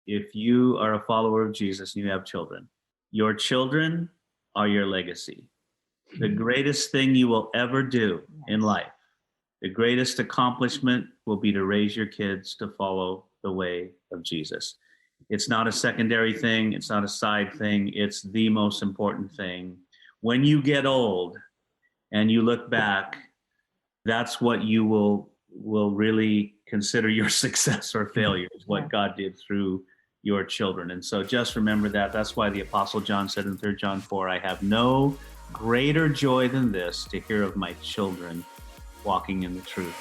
if you are a follower of Jesus and you have children, your children are your legacy. The greatest thing you will ever do in life, the greatest accomplishment will be to raise your kids to follow the way of Jesus. It's not a secondary thing. It's not a side thing. It's the most important thing. When you get old and you look back, that's what you will really consider your success or failure, is what God did through your children. And so just remember that. That's why the Apostle John said in 3 John 4, I have no greater joy than this, to hear of my children walking in the truth.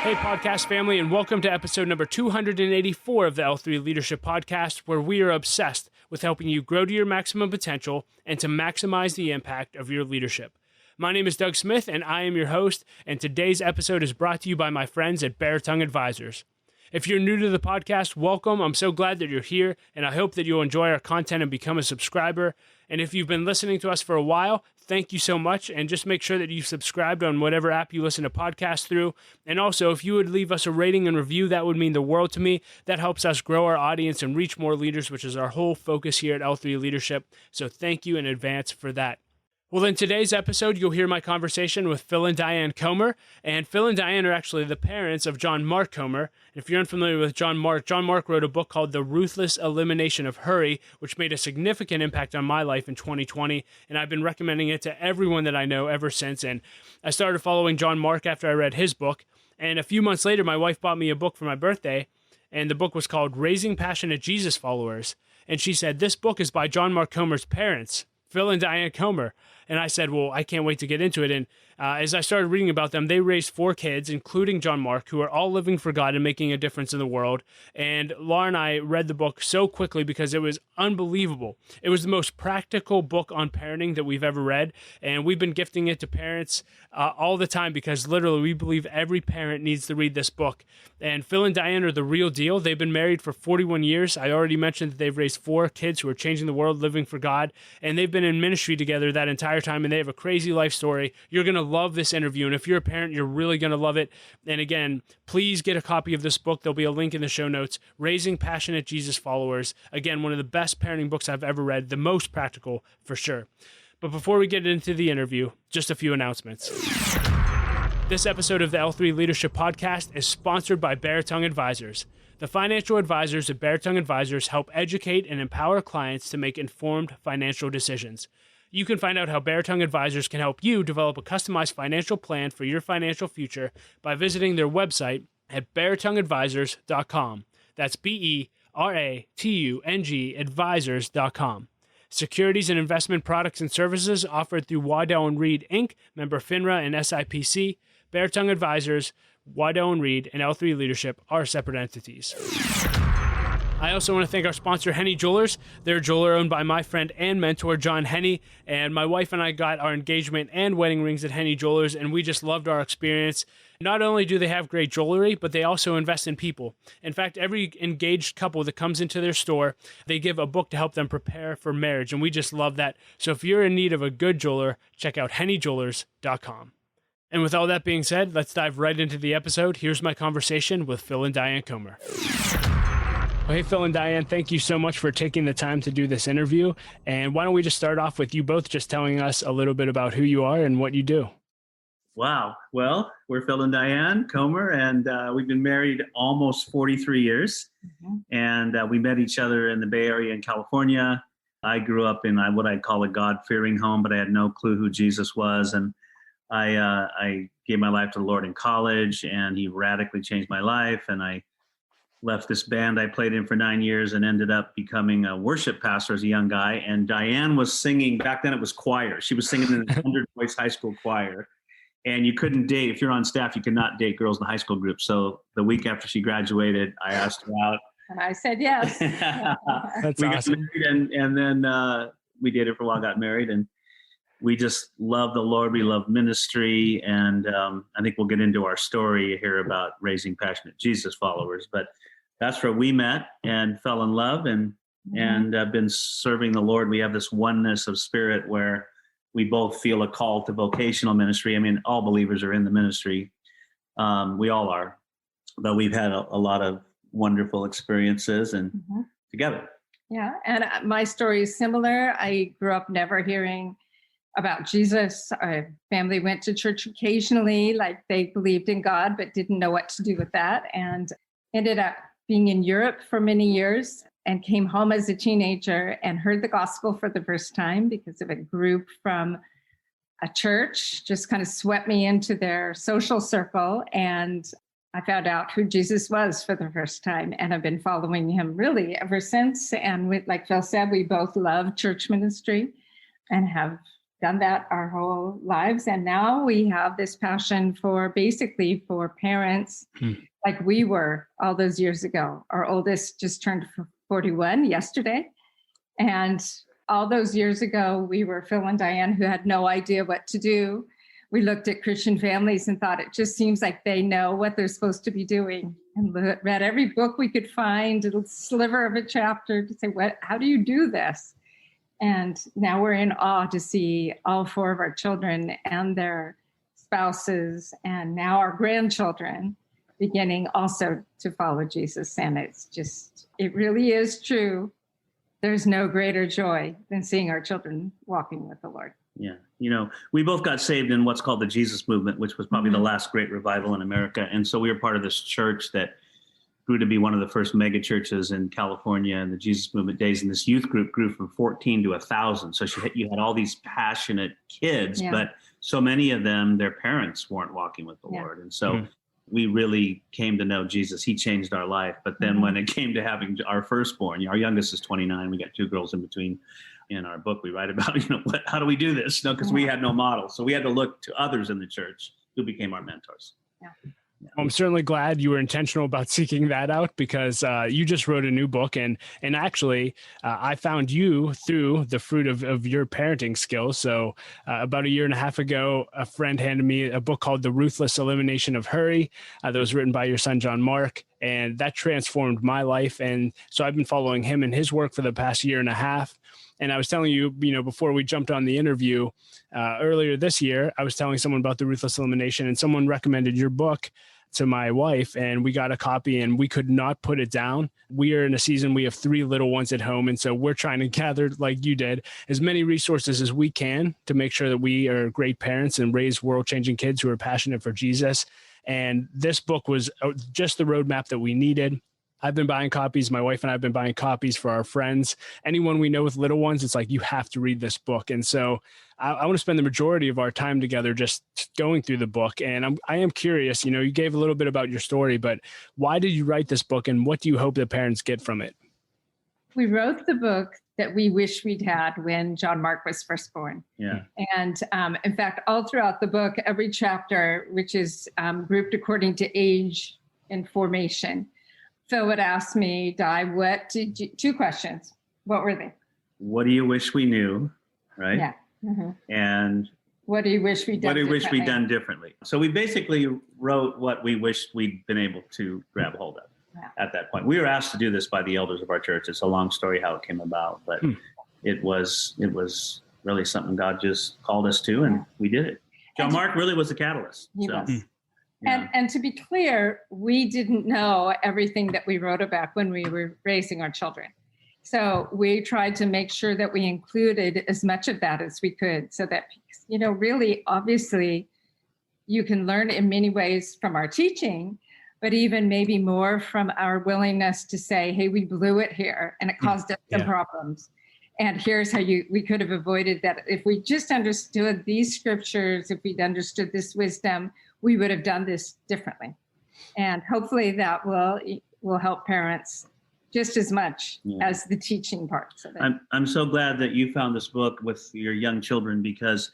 Hey, podcast family, and welcome to episode number 284 of the L3 Leadership Podcast, where we are obsessed with helping you grow to your maximum potential and to maximize the impact of your leadership. My name is Doug Smith, and I am your host, and today's episode is brought to you by my friends at Bare Tongue Advisors. If you're new to the podcast, welcome. I'm so glad that you're here, and I hope that you'll enjoy our content and become a subscriber. And if you've been listening to us for a while, thank you so much, and just make sure that you've subscribed on whatever app you listen to podcasts through. And also, if you would leave us a rating and review, that would mean the world to me. That helps us grow our audience and reach more leaders, which is our whole focus here at L3 Leadership. So thank you in advance for that. Well, in today's episode, you'll hear my conversation with Phil and Diane Comer. And Phil and Diane are actually the parents of John Mark Comer. If you're unfamiliar with John Mark wrote a book called The Ruthless Elimination of Hurry, which made a significant impact on my life in 2020. And I've been recommending it to everyone that I know ever since. And I started following John Mark after I read his book. And a few months later, my wife bought me a book for my birthday. And the book was called Raising Passionate Jesus Followers. And she said, this book is by John Mark Comer's parents, Phil and Diane Comer. And I said, well, I can't wait to get into it. And as I started reading about them, they raised 4 kids, including John Mark, who are all living for God and making a difference in the world. And Laura and I read the book so quickly because it was unbelievable. It was the most practical book on parenting that we've ever read. And we've been gifting it to parents all the time because literally we believe every parent needs to read this book. And Phil and Diane are the real deal. They've been married for 41 years. I already mentioned that they've raised 4 kids who are changing the world, living for God. And they've been in ministry together that entire time, and they have a crazy life story. You're going to love this interview, and if you're a parent, you're really going to love it. And again, please get a copy of this book. There'll be a link in the show notes. Raising Passionate Jesus Followers. Again, one of the best parenting books I've ever read, the most practical for sure. But before we get into the interview, just a few announcements. This episode of the L3 Leadership Podcast is sponsored by Bare Tongue Advisors. The financial advisors at Bare Tongue Advisors help educate and empower clients to make informed financial decisions. You can find out how Bare Tongue Advisors can help you develop a customized financial plan for your financial future by visiting their website at baretongueadvisors.com. That's BERATUNG advisors.com. Securities and investment products and services offered through Waddell & Reed, Inc., member FINRA and SIPC. Bare Tongue Advisors, Waddell & Reed, and L3 Leadership are separate entities. I also want to thank our sponsor, Henny Jewelers. They're a jeweler owned by my friend and mentor, John Henny, and my wife and I got our engagement and wedding rings at Henny Jewelers, and we just loved our experience. Not only do they have great jewelry, but they also invest in people. In fact, every engaged couple that comes into their store, they give a book to help them prepare for marriage, and we just love that. So if you're in need of a good jeweler, check out hennyjewelers.com. And with all that being said, let's dive right into the episode. Here's my conversation with Phil and Diane Comer. Well, hey, Phil and Diane, thank you so much for taking the time to do this interview. And why don't we just start off with you both just telling us a little bit about who you are and what you do? Wow. Well, we're Phil and Diane Comer, and we've been married almost 43 years. And we met each other in the Bay Area in California. I grew up in what I'd call a God-fearing home, but I had no clue who Jesus was. And I gave my life to the Lord in college, and he radically changed my life. And I left this band I played in for 9 years and ended up becoming a worship pastor as a young guy. And Diane was singing, back then it was choir. She was singing in the 100-voice high school choir. And you couldn't date, if you're on staff, you could not date girls in the high school group. So the week after she graduated, I asked her out. I said yes. That's we awesome. got married, and then we dated for a while, got married, and we just love the Lord. We love ministry. And I think we'll get into our story here about raising passionate Jesus followers. But that's where we met and fell in love and been serving the Lord. We have this oneness of spirit where we both feel a call to vocational ministry. I mean, all believers are in the ministry. We all are, but we've had a lot of wonderful experiences and together. Yeah. And my story is similar. I grew up never hearing about Jesus. Our family went to church occasionally, like they believed in God, but didn't know what to do with that. And ended up being in Europe for many years and came home as a teenager and heard the gospel for the first time because of a group from a church just kind of swept me into their social circle. And I found out who Jesus was for the first time, and I've been following him really ever since. And like Phil said, we both love church ministry and have done that our whole lives. And now we have this passion for basically for parents like we were all those years ago. Our oldest just turned 41 yesterday. And all those years ago, we were Phil and Diane who had no idea what to do. We looked at Christian families and thought it just seems like they know what they're supposed to be doing, and read every book we could find, a sliver of a chapter to say, how do you do this? And now we're in awe to see all four of our children and their spouses and now our grandchildren beginning also to follow Jesus. And it really is true. There's no greater joy than seeing our children walking with the Lord. Yeah. We both got saved in what's called the Jesus movement, which was probably the last great revival in America. And so we were part of this church that grew to be one of the first mega churches in California in the Jesus movement days. And this youth group grew from 14 to 1,000. So you had all these passionate kids, but so many of them, their parents weren't walking with the Lord. And so we really came to know Jesus. He changed our life. But then when it came to having our firstborn, our youngest is 29. We got 2 girls in between. In our book, we write about, how do we do this? Because we had no model. So we had to look to others in the church who became our mentors. Yeah. I'm certainly glad you were intentional about seeking that out, because you just wrote a new book. And actually, I found you through the fruit of your parenting skills. So about 1.5 years ago, a friend handed me a book called The Ruthless Elimination of Hurry that was written by your son, John Mark. And that transformed my life. And so I've been following him and his work for the past 1.5 years. And I was telling you, before we jumped on the interview earlier this year, I was telling someone about the Ruthless Elimination, and someone recommended your book to my wife, and we got a copy and we could not put it down. We are in a season, we have 3 little ones at home. And so we're trying to gather, like you did, as many resources as we can to make sure that we are great parents and raise world-changing kids who are passionate for Jesus. And this book was just the roadmap that we needed. I've been buying copies. My wife and I have been buying copies for our friends. Anyone we know with little ones, it's like, you have to read this book. And so I want to spend the majority of our time together just going through the book. And I am curious, you gave a little bit about your story, but why did you write this book, and what do you hope that parents get from it? We wrote the book that we wish we'd had when John Mark was first born. Yeah. And in fact, all throughout the book, every chapter, which is grouped according to age and formation, Phil would ask me, Di, 2 questions. What were they? What do you wish we knew? Right. Yeah. Mm-hmm. And what do you wish we'd done differently? So we basically wrote what we wished we'd been able to grab hold of at that point. We were asked to do this by the elders of our church. It's a long story how it came about, but it was really something God just called us to, and we did it. John Mark really was the catalyst. He was. Yeah. And to be clear, we didn't know everything that we wrote about when we were raising our children. So we tried to make sure that we included as much of that as we could, so that, really, obviously, you can learn in many ways from our teaching, but even maybe more from our willingness to say, hey, we blew it here and it caused us some problems. And here's how we could have avoided that. If we just understood these scriptures, if we'd understood this wisdom, we would have done this differently. And hopefully that will help parents just as much as the teaching parts of it. I'm so glad that you found this book with your young children, because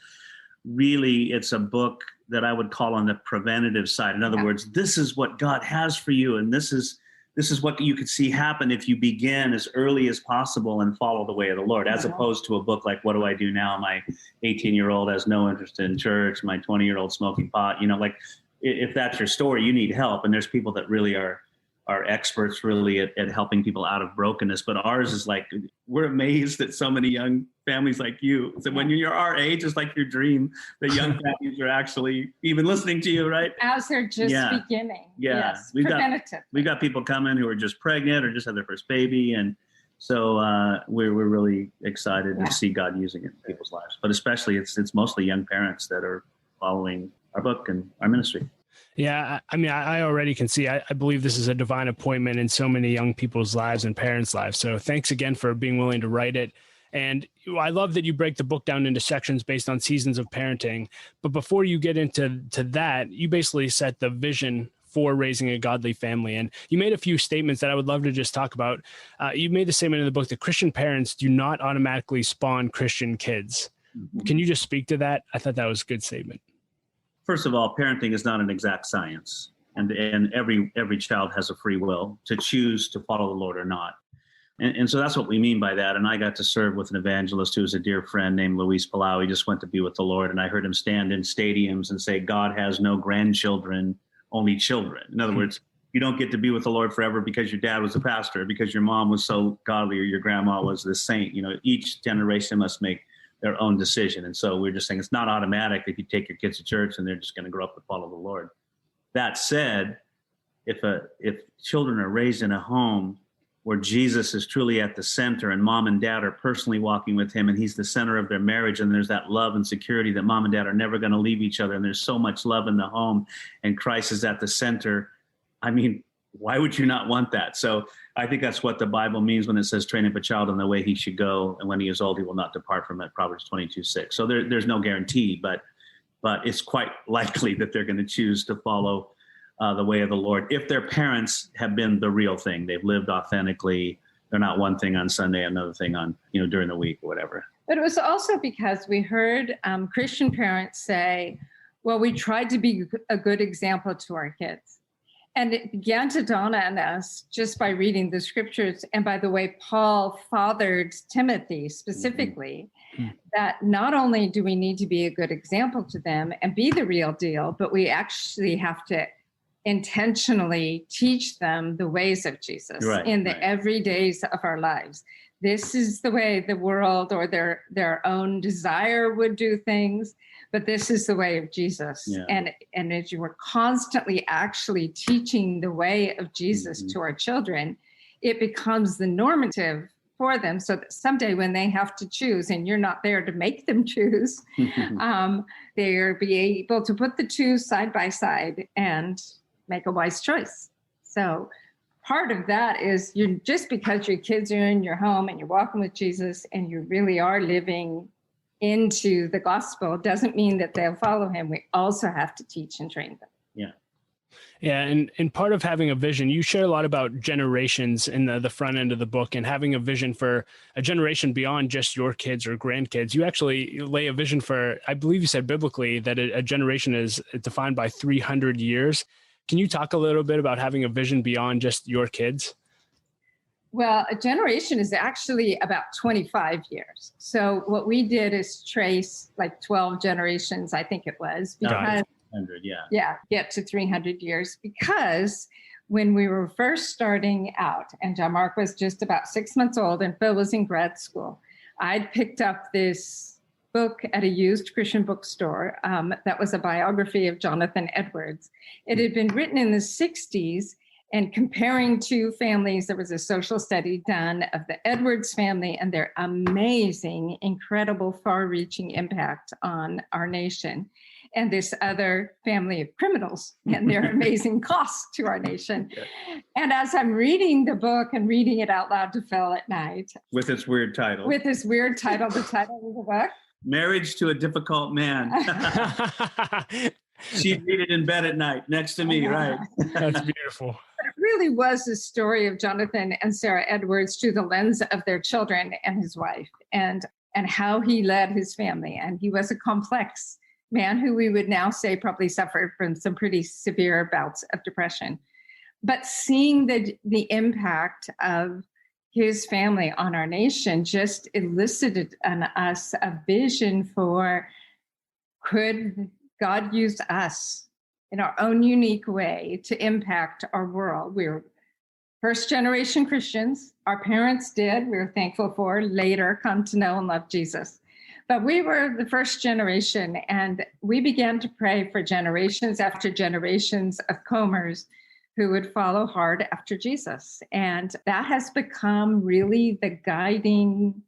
really it's a book that I would call on the preventative side. In other words, this is what God has for you, and this is what you could see happen if you begin as early as possible and follow the way of the Lord, as opposed to a book like, what do I do now? My 18-year-old has no interest in church. My 20-year-old smoking pot. If that's your story, you need help. And there's people that really are are experts really at helping people out of brokenness. But ours is like, we're amazed that so many young families like you. So when you're our age, it's like your dream that young families are actually even listening to you, right? As they're just beginning. Yeah. Yes, preventative. We've got people coming who are just pregnant or just had their first baby. And so we're really excited to see God using it in people's lives. But especially it's mostly young parents that are following our book and our ministry. Yeah, I mean, I already can see, I believe this is a divine appointment in so many young people's lives and parents' lives. So thanks again for being willing to write it. And I love that you break the book down into sections based on seasons of parenting. But before you get into that, you basically set the vision for raising a godly family. And you made a few statements that I would love to just talk about. You made the statement in the book that Christian parents do not automatically spawn Christian kids. Mm-hmm. Can you just speak to that? I thought that was a good statement. First of all, parenting is not an exact science, and every child has a free will to choose to follow the Lord or not. And so that's what we mean by that. And I got to serve with an evangelist who is a dear friend named Luis Palau. He just went to be with the Lord. And I heard him stand in stadiums and say, God has no grandchildren, only children. In other words, you don't get to be with the Lord forever because your dad was a pastor, because your mom was so godly, or your grandma was the saint. You know, each generation must make their own decision. And so we're just saying it's not automatic if you take your kids to church and they're just going to grow up to follow the Lord. That said, if children are raised in a home where Jesus is truly at the center and mom and dad are personally walking with him and he's the center of their marriage, and there's that love and security that mom and dad are never going to leave each other, and there's so much love in the home and Christ is at the center, I mean, why would you not want that? So I think that's what the Bible means when it says train up a child in the way he should go, and when he is old, he will not depart from it, Proverbs 22:6. So there's no guarantee, but it's quite likely that they're going to choose to follow the way of the Lord if their parents have been the real thing. They've lived authentically. They're not one thing on Sunday, another thing on, during the week or whatever. But it was also because we heard Christian parents say, well, we tried to be a good example to our kids. And it began to dawn on us just by reading the scriptures and by the way Paul fathered Timothy specifically, that not only do we need to be a good example to them and be the real deal, but we actually have to intentionally teach them the ways of Jesus in the everydays of our lives. This is the way the world or their own desire would do things, but this is the way of Jesus. Yeah. And as you were constantly actually teaching the way of Jesus to our children, it becomes the normative for them, so that someday when they have to choose and you're not there to make them choose, they'll be able to put the two side by side and make a wise choice. So part of that is just because your kids are in your home and you're walking with Jesus and you really are living into the gospel doesn't mean that they'll follow him. We also have to teach and train them. Yeah. Yeah. And part of having a vision, you share a lot about generations in the front end of the book, and having a vision for a generation beyond just your kids or grandkids. You actually lay a vision for, I believe you said biblically, that a generation is defined by 300 years. Can you talk a little bit about having a vision beyond just your kids? Well, a generation is actually about 25 years. So what we did is trace like 12 generations, I think it was, because get to 300 years. Because when we were first starting out, and John Mark was just about 6 months old and Phil was in grad school, I'd picked up this book at a used Christian bookstore that was a biography of Jonathan Edwards. It had been written in the 60s, and comparing two families, there was a social study done of the Edwards family and their amazing, incredible, far-reaching impact on our nation, and this other family of criminals and their amazing cost to our nation. And as I'm reading the book and reading it out loud to Phil at night. With its weird title. The title of the book. Marriage to a Difficult Man. She'd read it in bed at night next to me, right? That's beautiful. But it really was the story of Jonathan and Sarah Edwards through the lens of their children and his wife, and how he led his family. And he was a complex man who we would now say probably suffered from some pretty severe bouts of depression. But seeing the impact of his family on our nation just elicited in us a vision for, could God use us in our own unique way to impact our world? We're first generation Christians. Our parents did, we were thankful for, later come to know and love Jesus. But we were the first generation, and we began to pray for generations after generations of Comers who would follow hard after Jesus. And that has become really the guiding,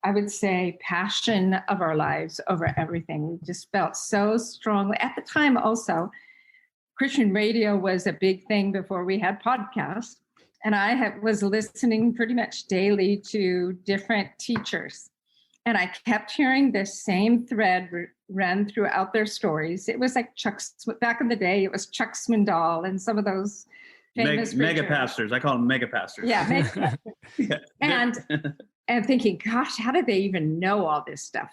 I would say, passion of our lives over everything. We just felt so strongly. At the time also, Christian radio was a big thing before we had podcasts. And I was listening pretty much daily to different teachers. And I kept hearing this same thread run throughout their stories. It was like back in the day, it was Chuck Swindoll and some of those famous mega pastors. I call them mega pastors. Yeah, mega pastors. And thinking, gosh, how did they even know all this stuff,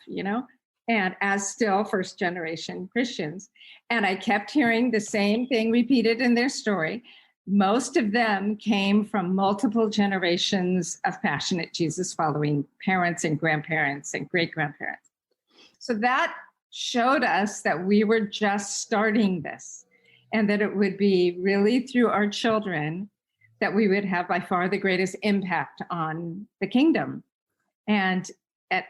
And as still first generation Christians. And I kept hearing the same thing repeated in their story. Most of them came from multiple generations of passionate Jesus following parents and grandparents and great grandparents. So that showed us that we were just starting this, and that it would be really through our children that we would have by far the greatest impact on the kingdom. And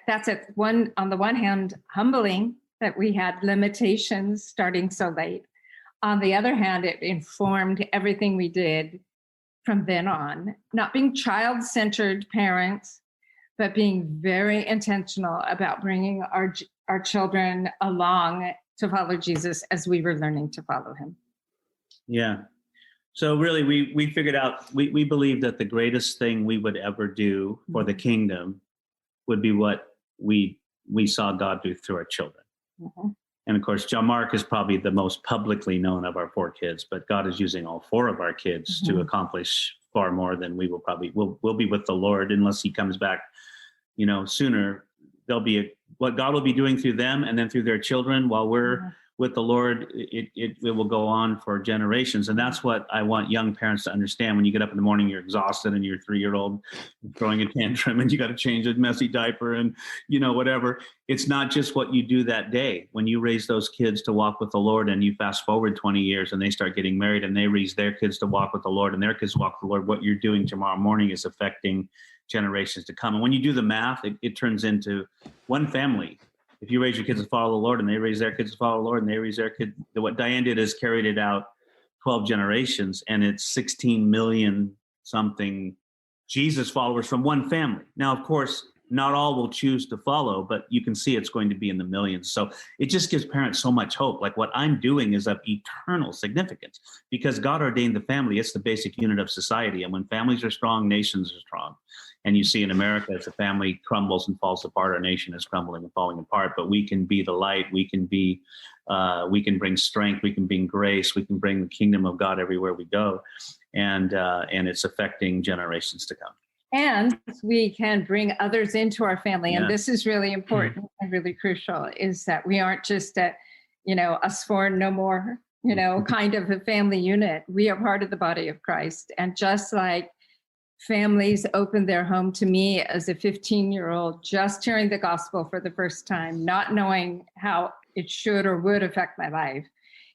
that's on the one hand, humbling that we had limitations starting so late. On the other hand, it informed everything we did from then on, not being child-centered parents, but being very intentional about bringing our children along to follow Jesus as we were learning to follow him. Yeah. So really, we figured out, we believe that the greatest thing we would ever do for the kingdom would be what we saw God do through our children. Mm-hmm. And of course, John Mark is probably the most publicly known of our 4 kids, but God is using all 4 of our kids to accomplish far more than we will probably, we'll be with the Lord unless he comes back, sooner. There'll be what God will be doing through them and then through their children while we're with the Lord, it will go on for generations. And that's what I want young parents to understand. When you get up in the morning, you're exhausted and your 3-year-old throwing a tantrum and you got to change a messy diaper and, whatever. It's not just what you do that day. When you raise those kids to walk with the Lord and you fast forward 20 years and they start getting married and they raise their kids to walk with the Lord and their kids walk with the Lord, what you're doing tomorrow morning is affecting generations to come. And when you do the math, it turns into one family. If you raise your kids to follow the Lord and they raise their kids to follow the Lord and they raise their kids, what Diane did is carried it out 12 generations, and it's 16 million something Jesus followers from one family. Now, of course, not all will choose to follow, but you can see it's going to be in the millions. So it just gives parents so much hope. Like what I'm doing is of eternal significance because God ordained the family. It's the basic unit of society. And when families are strong, nations are strong. And you see in America, as the family crumbles and falls apart, our nation is crumbling and falling apart. But we can be the light. We can bring strength. We can bring grace. We can bring the kingdom of God everywhere we go. And it's affecting generations to come. And we can bring others into our family. Yeah. And this is really important and really crucial, is that we aren't just us 4 no more, kind of a family unit. We are part of the body of Christ. And just like families opened their home to me as a 15-year-old, just hearing the gospel for the first time, not knowing how it should or would affect my life.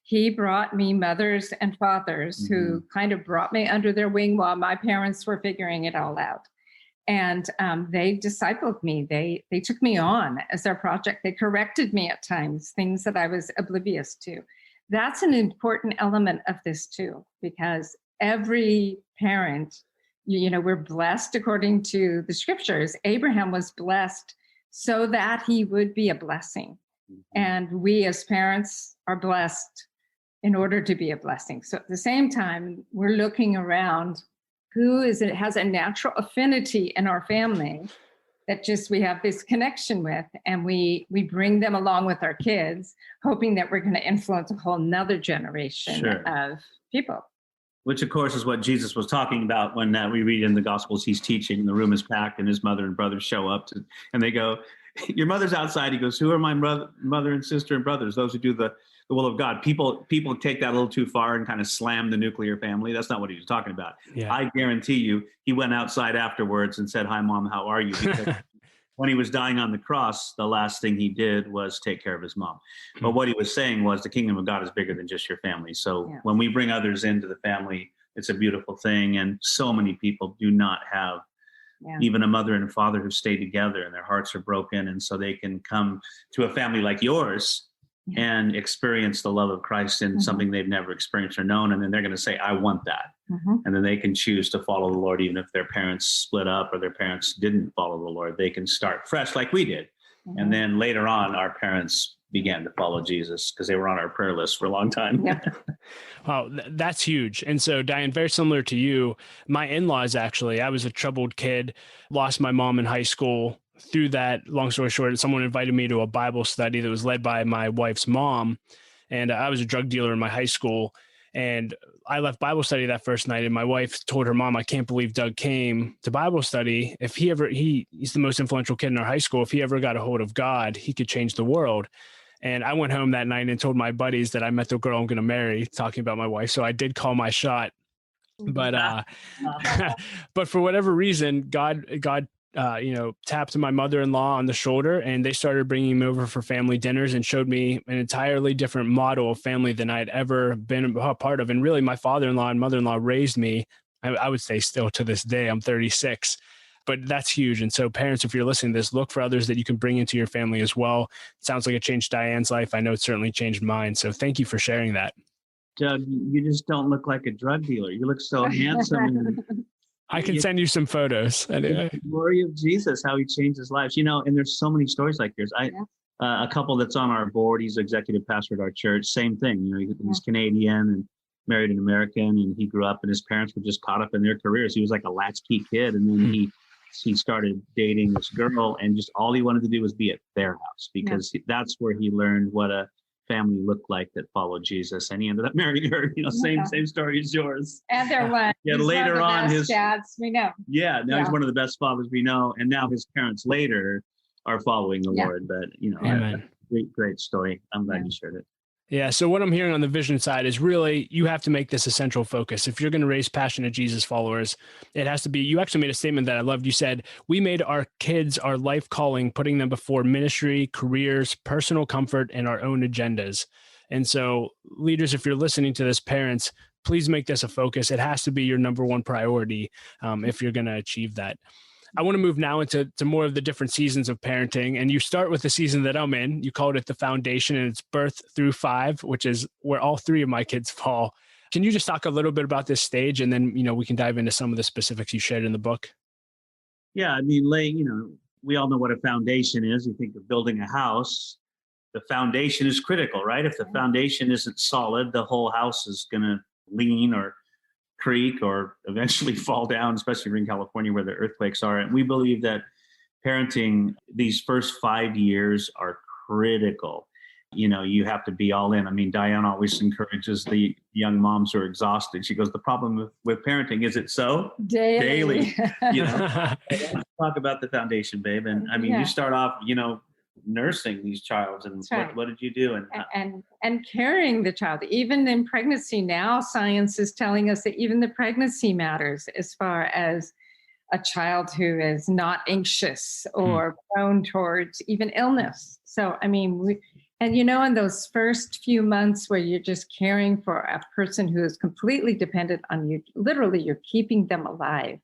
He brought me mothers and fathers who kind of brought me under their wing while my parents were figuring it all out. And they discipled me. They took me on as their project. They corrected me at times, things that I was oblivious to. That's an important element of this too, because every parent, we're blessed according to the scriptures. Abraham was blessed so that he would be a blessing. And we as parents are blessed in order to be a blessing. So at the same time, we're looking around who has a natural affinity in our family that just we have this connection with, and we bring them along with our kids, hoping that we're going to influence a whole nother generation of people. Which, of course, is what Jesus was talking about when we read in the Gospels. He's teaching, the room is packed, and his mother and brothers show up, and they go, your mother's outside. He goes, who are my mother and sister and brothers? Those who do the will of God. People take that a little too far and kind of slam the nuclear family. That's not what he was talking about. Yeah. I guarantee you, he went outside afterwards and said, hi, Mom, how are you? Because when he was dying on the cross, the last thing he did was take care of his mom. But what he was saying was the kingdom of God is bigger than just your family. So when we bring others into the family it's a beautiful thing. And so many people do not have Yeah. even a mother and a father who stay together, and their hearts are broken. And so they can come to a family like yours and experience the love of Christ in something they've never experienced or known. And then they're going to say, I want that. And then they can choose to follow the Lord, even if their parents split up or their parents didn't follow the Lord. They can start fresh like we did. And then later on, our parents began to follow Jesus because they were on our prayer list for a long time. Wow, that's huge. And so, Diane, very similar to you, my in-laws, actually, I was a troubled kid, lost my mom in high school. Through that, long story short, someone invited me to a Bible study that was led by my wife's mom. And I was a drug dealer in my high school. And I left Bible study that first night, and my wife told her mom, I can't believe Doug came to Bible study. If he's the most influential kid in our high school. If he ever got a hold of God, he could change the world. And I went home that night and told my buddies that I met the girl I'm going to marry, talking about my wife. So I did call my shot, but but for whatever reason, God tapped my mother-in-law on the shoulder, and they started bringing me over for family dinners and showed me an entirely different model of family than I'd ever been a part of. And really, my father-in-law and mother-in-law raised me. I would say still to this day, I'm 36, but that's huge. And so parents, if you're listening to this, look for others that you can bring into your family as well. It sounds like it changed Diane's life. I know it certainly changed mine. So thank you for sharing that. Doug, you just don't look like a drug dealer. You look so handsome. And I can send you some photos. Anyway. The glory of Jesus, how he changes lives. And there's so many stories like yours. A couple that's on our board, he's executive pastor at our church, same thing. He's Canadian and married an American, and he grew up and his parents were just caught up in their careers. He was like a latchkey kid. And then he started dating this girl, and just all he wanted to do was be at their house because that's where he learned what a family looked like that followed Jesus, and he ended up marrying her. Same story as yours. And they're one. Later on, his dads we know. Now he's one of the best fathers we know, and now his parents later are following the Lord. But great story. I'm glad you shared it. Yeah. So what I'm hearing on the vision side is really, you have to make this a central focus. If you're going to raise passionate Jesus followers, it has to be, you actually made a statement that I loved. You said, we made our kids our life calling, putting them before ministry, careers, personal comfort, and our own agendas. And so leaders, if you're listening to this, parents, please make this a focus. It has to be your number one priority if you're going to achieve that. I want to move now into more of the different seasons of parenting. And you start with the season that I'm in. You called it the foundation, and it's birth through 5, which is where all 3 of my kids fall. Can you just talk a little bit about this stage, and then, we can dive into some of the specifics you shared in the book? Yeah. We all know what a foundation is. You think of building a house. The foundation is critical, right? If the foundation isn't solid, the whole house is going to lean or creak or eventually fall down, especially in California where the earthquakes are. And we believe that parenting, these first 5 years are critical. You have to be all in. Diane always encourages the young moms who are exhausted. She goes, the problem with parenting, is it so? Daily. Talk about the foundation, babe. And you start off, nursing these child, and what did you do? And carrying the child, even in pregnancy. Now science is telling us that even the pregnancy matters as far as a child who is not anxious or prone towards even illness. So in those first few months where you're just caring for a person who is completely dependent on you, literally you're keeping them alive.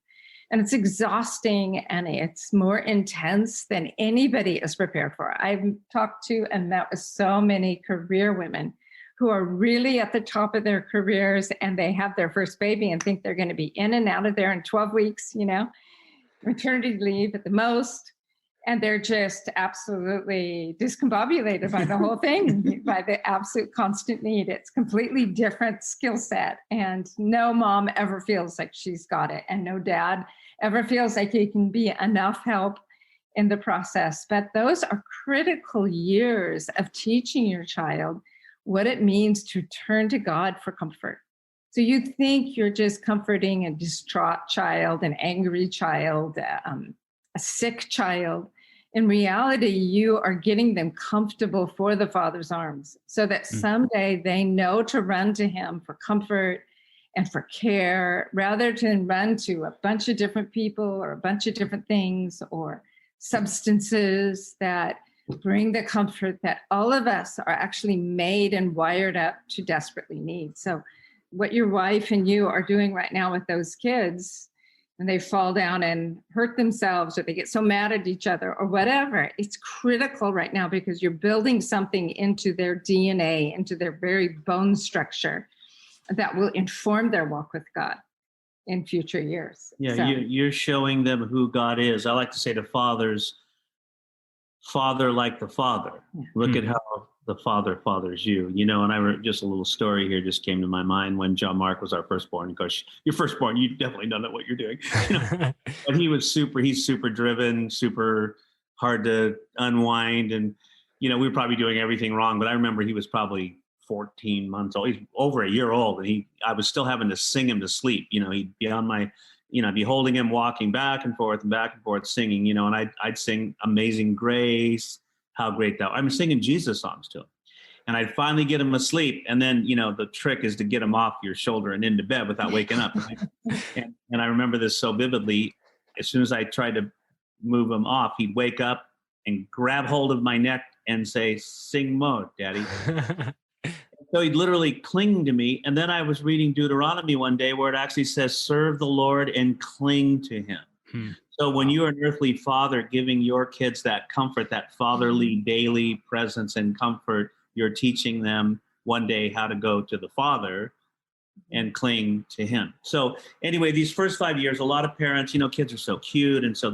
And it's exhausting, and it's more intense than anybody is prepared for. I've talked to and met with so many career women who are really at the top of their careers, and they have their first baby and think they're going to be in and out of there in 12 weeks, maternity leave at the most. And they're just absolutely discombobulated by the whole thing, by the absolute constant need. It's completely different skill set. And no mom ever feels like she's got it. And no dad ever feels like he can be enough help in the process. But those are critical years of teaching your child what it means to turn to God for comfort. So you think you're just comforting a distraught child, an angry child, a sick child. In reality, you are getting them comfortable for the Father's arms so that someday they know to run to him for comfort and for care, rather than run to a bunch of different people or a bunch of different things or substances that bring the comfort that all of us are actually made and wired up to desperately need. So what your wife and you are doing right now with those kids, and they fall down and hurt themselves, or they get so mad at each other or whatever, it's critical right now because you're building something into their DNA, into their very bone structure that will inform their walk with God in future years. Yeah, So, you're showing them who God is. I like to say to fathers, father like the Father. Look at how the Father fathers you. And just a little story here just came to my mind when John Mark was our firstborn. Of course, your firstborn, you definitely don't know what you're doing. But he's super driven, super hard to unwind. And, we were probably doing everything wrong. But I remember he was probably 14 months old. He's over a year old. And I was still having to sing him to sleep. He'd be on my, I'd be holding him, walking back and forth, singing, and I'd sing Amazing Grace, How Great Thou. I'm singing Jesus songs to him. And I'd finally get him asleep. And then, the trick is to get him off your shoulder and into bed without waking up. And I remember this so vividly. As soon as I tried to move him off, he'd wake up and grab hold of my neck and say, "Sing more, Daddy." So he'd literally cling to me. And then I was reading Deuteronomy one day where it actually says, serve the Lord and cling to him. So when you're an earthly father giving your kids that comfort, that fatherly daily presence and comfort, you're teaching them one day how to go to the Father and cling to him. So anyway, these first 5 years, a lot of parents, kids are so cute. And so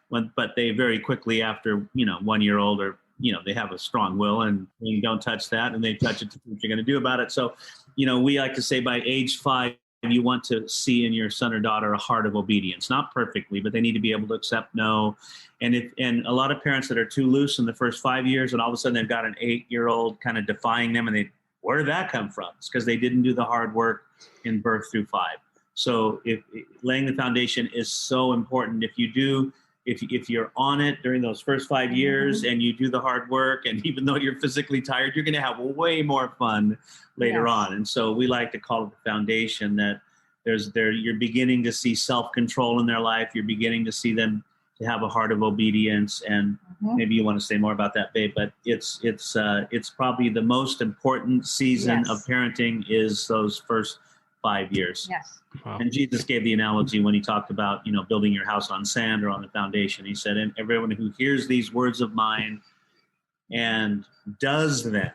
but they very quickly after, 1 year old or they have a strong will and you don't touch that and they touch it to what you're going to do about it. So, we like to say by age 5, you want to see in your son or daughter a heart of obedience, not perfectly, but they need to be able to accept no. And a lot of parents that are too loose in the first 5 years and all of a sudden they've got an 8-year-old kind of defying them and where did that come from? It's because they didn't do the hard work in birth through 5. So laying the foundation is so important. If you're on it during those first 5 years and you do the hard work, and even though you're physically tired, you're going to have way more fun later on. And so we like to call it the foundation that you're beginning to see self-control in their life. You're beginning to see them to have a heart of obedience. And maybe you want to say more about that, babe, but it's probably the most important season of parenting is those first 5 years. Yes. Wow. And Jesus gave the analogy when he talked about, building your house on sand or on the foundation. He said, and everyone who hears these words of mine and does them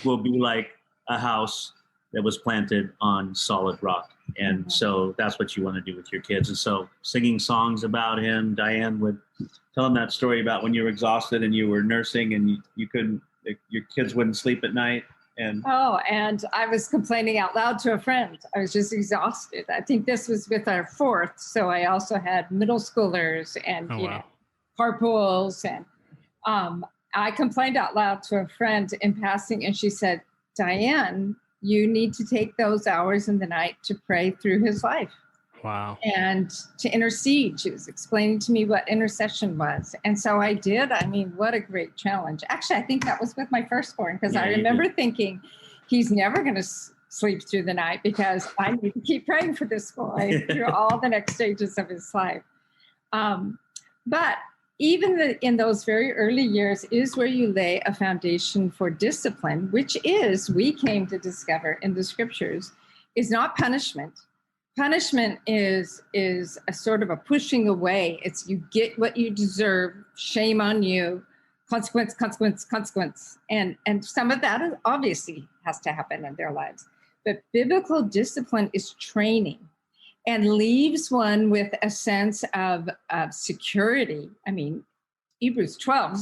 will be like a house that was planted on solid rock. And so that's what you want to do with your kids. And so singing songs about him, Diane would tell them that story about when you were exhausted and you were nursing and you couldn't, your kids wouldn't sleep at night. And I was complaining out loud to a friend. I was just exhausted. I think this was with our 4th. So I also had middle schoolers and, carpools. And I complained out loud to a friend in passing. And she said, Diane, you need to take those hours in the night to pray through his life. Wow. And to intercede. She was explaining to me what intercession was. And so I did. I mean, what a great challenge. Actually, I think that was with my firstborn because I remember thinking he's never going to sleep through the night because I need to keep praying for this boy through all the next stages of his life. But even in those very early years is where you lay a foundation for discipline, which is, we came to discover in the scriptures, is not punishment. Punishment is a sort of a pushing away. It's you get what you deserve, shame on you, consequence. And some of that obviously has to happen in their lives. But biblical discipline is training and leaves one with a sense of security. I mean, Hebrews 12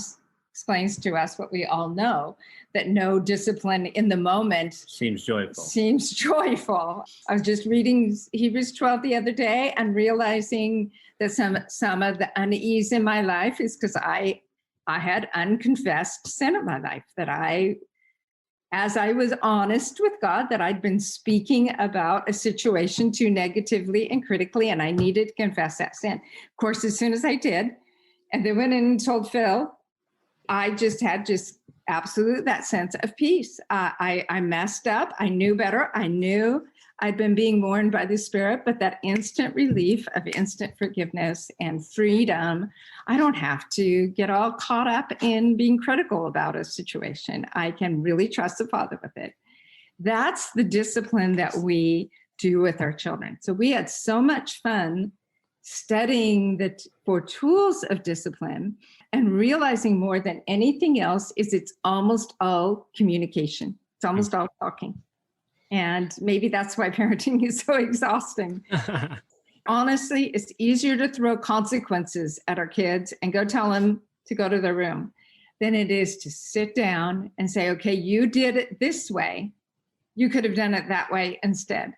explains to us what we all know, that no discipline in the moment seems joyful. I was just reading Hebrews 12 the other day and realizing that some of the unease in my life is because I had unconfessed sin in my life, that as I was honest with God, that I'd been speaking about a situation too negatively and critically, and I needed to confess that sin. Of course, as soon as I did, and they went in and told Phil, I just had absolute that sense of peace. I messed up. I knew better. I knew I'd been being warned by the Spirit, but that instant relief of instant forgiveness and freedom, I don't have to get all caught up in being critical about a situation. I can really trust the Father with it. That's the discipline that we do with our children. So we had so much fun studying for tools of discipline and realizing more than anything else is it's almost all communication. It's almost all talking. And maybe that's why parenting is so exhausting. Honestly, it's easier to throw consequences at our kids and go tell them to go to their room than it is to sit down and say, okay, you did it this way. You could have done it that way instead.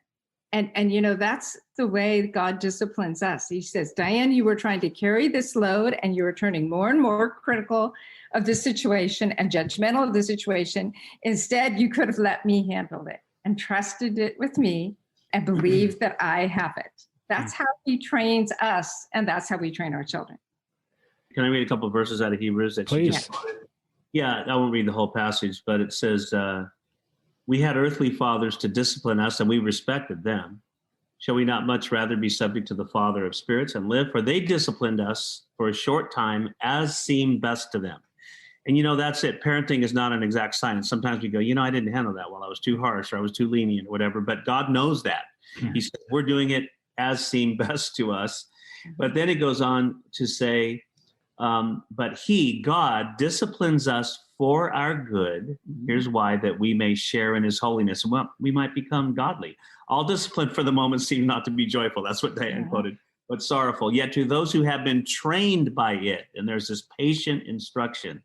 And that's the way God disciplines us. He says, Diane, you were trying to carry this load and you were turning more and more critical of the situation and judgmental of the situation. Instead, you could have let me handle it and trusted it with me and believed that I have it. That's how he trains us, and that's how we train our children. Can I read a couple of verses out of Hebrews that you just quoted? Yeah, I won't read the whole passage, but it says, we had earthly fathers to discipline us, and we respected them. Shall we not much rather be subject to the Father of spirits and live? For they disciplined us for a short time as seemed best to them. And, that's it. Parenting is not an exact science. Sometimes we go, I didn't handle that well. I was too harsh or I was too lenient or whatever. But God knows that. He said, we're doing it as seemed best to us. But then it goes on to say, but God, disciplines us for our good. Here's why, that we may share in his holiness. Well, we might become godly. All discipline for the moment seems not to be joyful. That's what Diane quoted, but sorrowful. Yet to those who have been trained by it, and there's this patient instruction,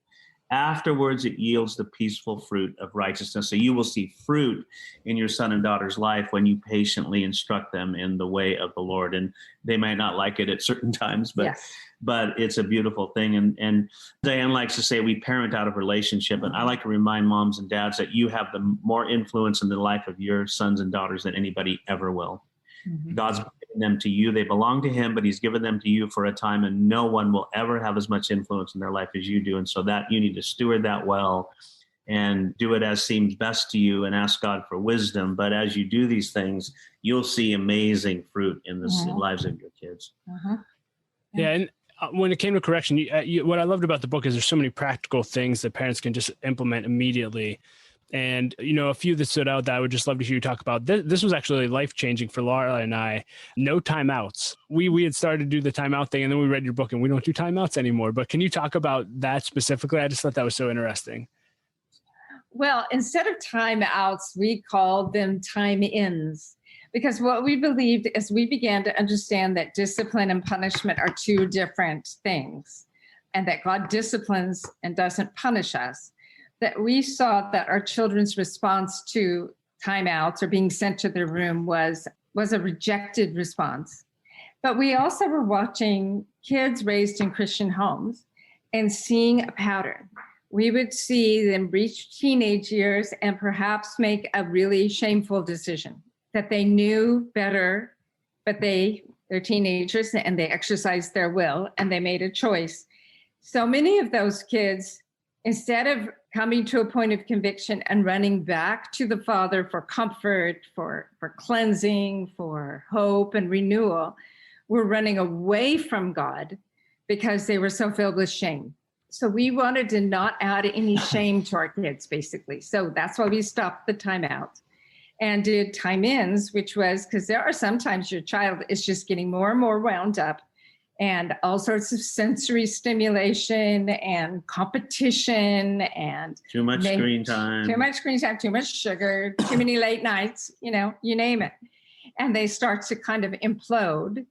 afterwards it yields the peaceful fruit of righteousness. So you will see fruit in your son and daughter's life when you patiently instruct them in the way of the Lord. And they might not like it at certain times, but it's a beautiful thing. And Diane likes to say we parent out of relationship. And I like to remind moms and dads that you have the more influence in the life of your sons and daughters than anybody ever will. God's given them to you. They belong to him, but he's given them to you for a time, and no one will ever have as much influence in their life as you do. And so that you need to steward that well and do it as seems best to you and ask God for wisdom. But as you do these things, you'll see amazing fruit in the lives of your kids. Yeah. And when it came to correction, what I loved about the book is there's so many practical things that parents can just implement immediately. And, a few that stood out that I would just love to hear you talk about. This was actually life-changing for Laura and I. No timeouts. We had started to do the timeout thing, and then we read your book, and we don't do timeouts anymore. But can you talk about that specifically? I just thought that was so interesting. Well, instead of timeouts, we called them time-ins. Because what we believed as we began to understand that discipline and punishment are two different things, and that God disciplines and doesn't punish us, that we saw that our children's response to timeouts or being sent to their room was a rejected response. But we also were watching kids raised in Christian homes and seeing a pattern. We would see them reach teenage years and perhaps make a really shameful decision that they knew better, but they're teenagers and they exercised their will and they made a choice. So many of those kids, instead of coming to a point of conviction and running back to the Father for comfort, for cleansing, for hope and renewal, were running away from God because they were so filled with shame. So we wanted to not add any shame to our kids, basically. So that's why we stopped the timeout and did time-ins, which was because there are sometimes your child is just getting more and more wound up and all sorts of sensory stimulation and competition and too much screen time, too much sugar, too many late nights, you name it. And they start to kind of implode.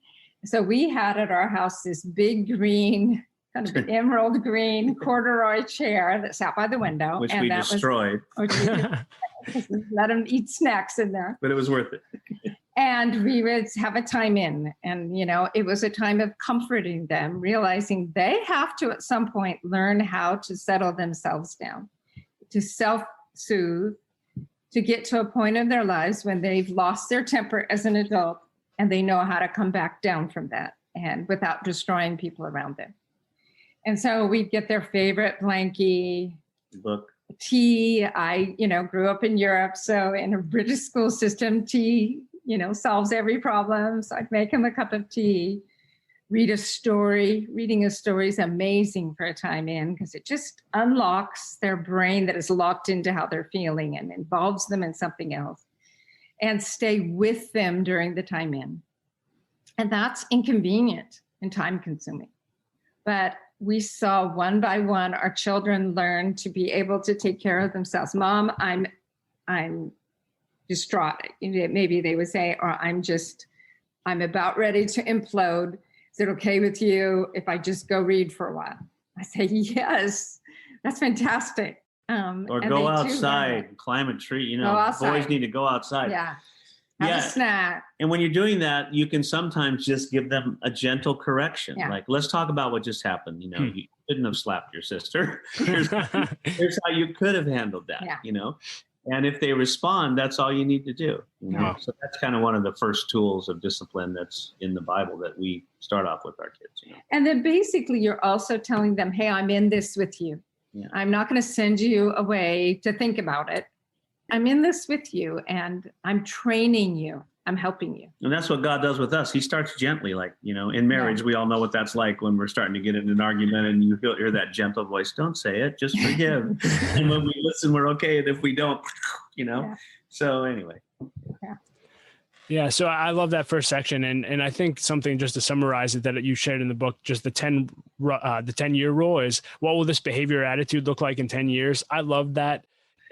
So we had at our house this big green, kind of emerald green corduroy chair that sat by the window. Which we destroyed. Let them eat snacks in there. But it was worth it. And we would have a time in, and, it was a time of comforting them, realizing they have to, at some point, learn how to settle themselves down, to self-soothe, to get to a point in their lives when they've lost their temper as an adult, and they know how to come back down from that and without destroying people around them. And so we'd get their favorite blankie, book, tea. I, grew up in Europe, so in a British school system, tea, solves every problem. So I'd make him a cup of tea. read a story. Reading a story is amazing for a time in because it just unlocks their brain that is locked into how they're feeling and involves them in something else, and stay with them during the time in. And that's inconvenient and time consuming. But we saw one by one our children learn to be able to take care of themselves. Mom, I'm distraught. Maybe they would say, or I'm about ready to implode. Is it okay with you if I just go read for a while? I say, yes, that's fantastic. Or go outside, climb a tree. Boys need to go outside. Yeah. Have a snack. And when you're doing that, you can sometimes just give them a gentle correction. Yeah. Like, let's talk about what just happened. You couldn't have slapped your sister. Here's how you could have handled that, And if they respond, that's all you need to do. So that's kind of one of the first tools of discipline that's in the Bible that we start off with our kids. And then basically you're also telling them, hey, I'm in this with you. Yeah. I'm not going to send you away to think about it. I'm in this with you and I'm training you. I'm helping you. And that's what God does with us. He starts gently, like, in marriage, we all know what that's like when we're starting to get in an argument and you hear that gentle voice, don't say it, just forgive. And when we listen, we're okay. And if we don't, So anyway. Yeah. Yeah. So I love that first section. And I think something just to summarize it that you shared in the book, just the 10-year rule is, what will this behavior or attitude look like in 10 years? I love that.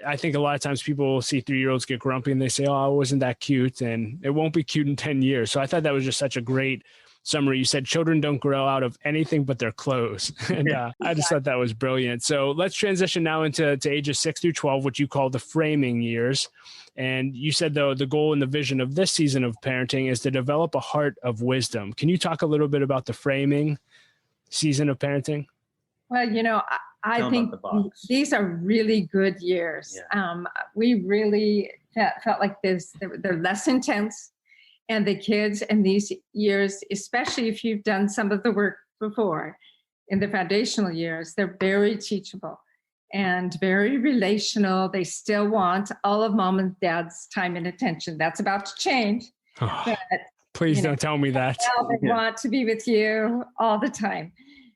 I think a lot of times people will see 3-year-olds get grumpy and they say, oh, I wasn't that cute. And it won't be cute in 10 years. So I thought that was just such a great summary. You said children don't grow out of anything but their clothes. And I just thought that was brilliant. So let's transition now into ages 6 through 12, which you call the framing years. And you said, though, the goal and the vision of this season of parenting is to develop a heart of wisdom. Can you talk a little bit about the framing season of parenting? Well, I think these are really good years. Yeah. We really felt like they're less intense. And the kids in these years, especially if you've done some of the work before in the foundational years, they're very teachable and very relational. They still want all of mom and dad's time and attention. That's about to change. Oh, but, please don't tell me that. They want to be with you all the time.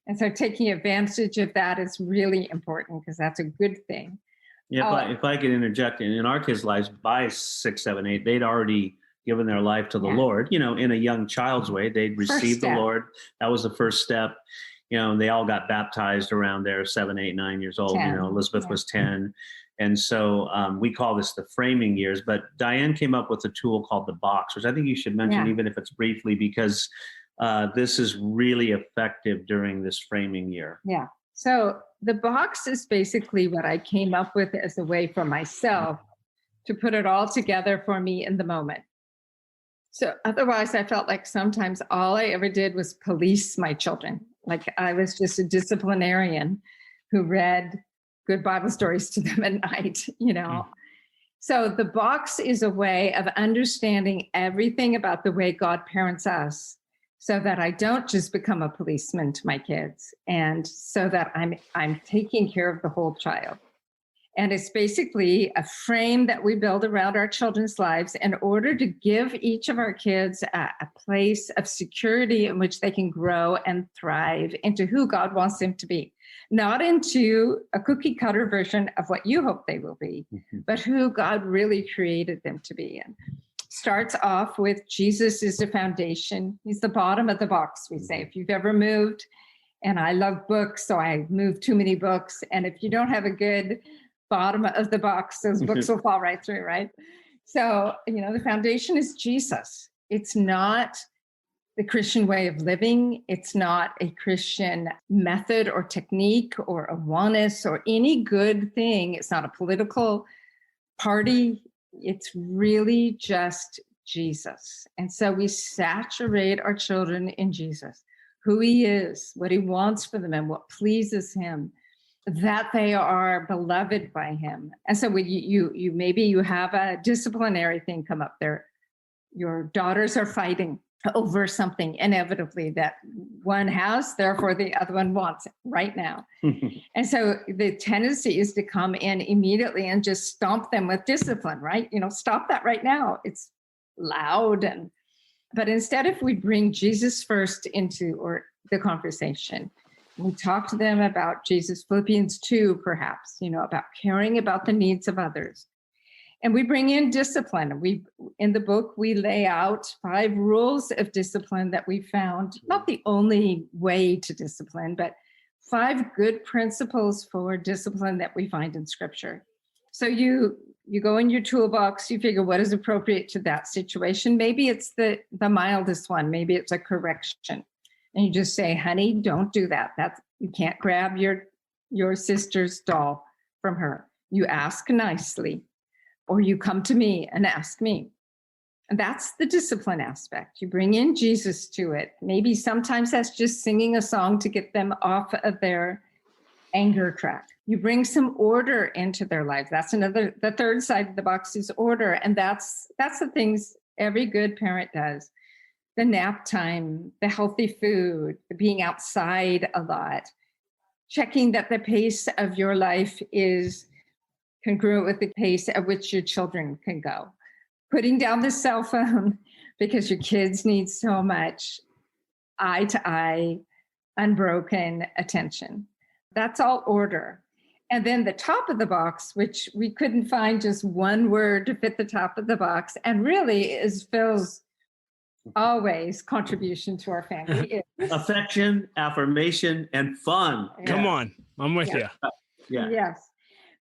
And so taking advantage of that is really important because that's a good thing. Yeah, if I could interject, in our kids' lives, by 6, 7, 8, they'd already given their life to the Lord, in a young child's way. They'd received the Lord. That was the first step. They all got baptized around there, 7, 8, 9 years old. 10. Elizabeth was 10. And so we call this the framing years. But Diane came up with a tool called the box, which I think you should mention, even if it's briefly, because this is really effective during this framing year. Yeah. So the box is basically what I came up with as a way for myself to put it all together for me in the moment. So otherwise, I felt like sometimes all I ever did was police my children. Like I was just a disciplinarian who read good Bible stories to them at night, So the box is a way of understanding everything about the way God parents us, so that I don't just become a policeman to my kids, and so that I'm taking care of the whole child. And it's basically a frame that we build around our children's lives in order to give each of our kids a place of security in which they can grow and thrive into who God wants them to be. Not into a cookie cutter version of what you hope they will be, but who God really created them to be. And starts off with Jesus is the foundation. He's the bottom of the box, we say. If you've ever moved, and I love books, so I moved too many books. And if you don't have a good bottom of the box, those books will fall right through, right? So, the foundation is Jesus. It's not the Christian way of living. It's not a Christian method or technique or a oneness or any good thing. It's not a political party. It's really just Jesus. And so we saturate our children in Jesus, who he is, what he wants for them, and what pleases him, that they are beloved by him. And so when you maybe you have a disciplinary thing come up there, your daughters are fighting over something inevitably that one has, therefore the other one wants it right now. And so the tendency is to come in immediately and just stomp them with discipline, right? Stop that right now. It's loud and But instead, if we bring Jesus first into or the conversation, we talk to them about Jesus, Philippians 2, perhaps, about caring about the needs of others. And we bring in discipline. In the book, we lay out 5 rules of discipline that we found, not the only way to discipline, but 5 good principles for discipline that we find in Scripture. So you go in your toolbox, you figure what is appropriate to that situation. Maybe it's the mildest one. Maybe it's a correction. And you just say, honey, don't do that. You can't grab your sister's doll from her. You ask nicely, or you come to me and ask me. And that's the discipline aspect. You bring in Jesus to it. Maybe sometimes that's just singing a song to get them off of their anger track. You bring some order into their life. That's the third side of the box is order. And that's the things every good parent does. The nap time, the healthy food, the being outside a lot, checking that the pace of your life is congruent with the pace at which your children can go. Putting down the cell phone because your kids need so much eye-to-eye, unbroken attention. That's all order. And then the top of the box, which we couldn't find just one word to fit the top of the box, and really is Phil's always contribution to our family. Affection, affirmation, and fun. Come on, I'm with you. Yeah. Yes.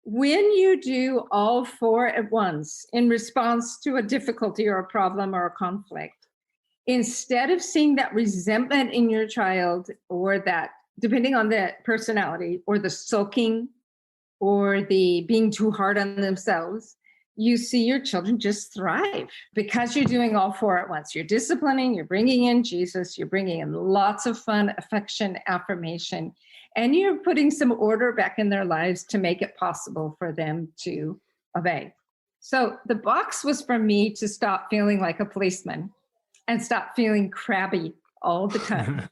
When you do all 4 at once in response to a difficulty or a problem or a conflict, instead of seeing that resentment in your child or that, depending on the personality, or the sulking or the being too hard on themselves, you see your children just thrive because you're doing all 4 at once. You're disciplining, you're bringing in Jesus, you're bringing in lots of fun, affection, affirmation, and you're putting some order back in their lives to make it possible for them to obey. So the box was for me to stop feeling like a policeman and stop feeling crabby all the time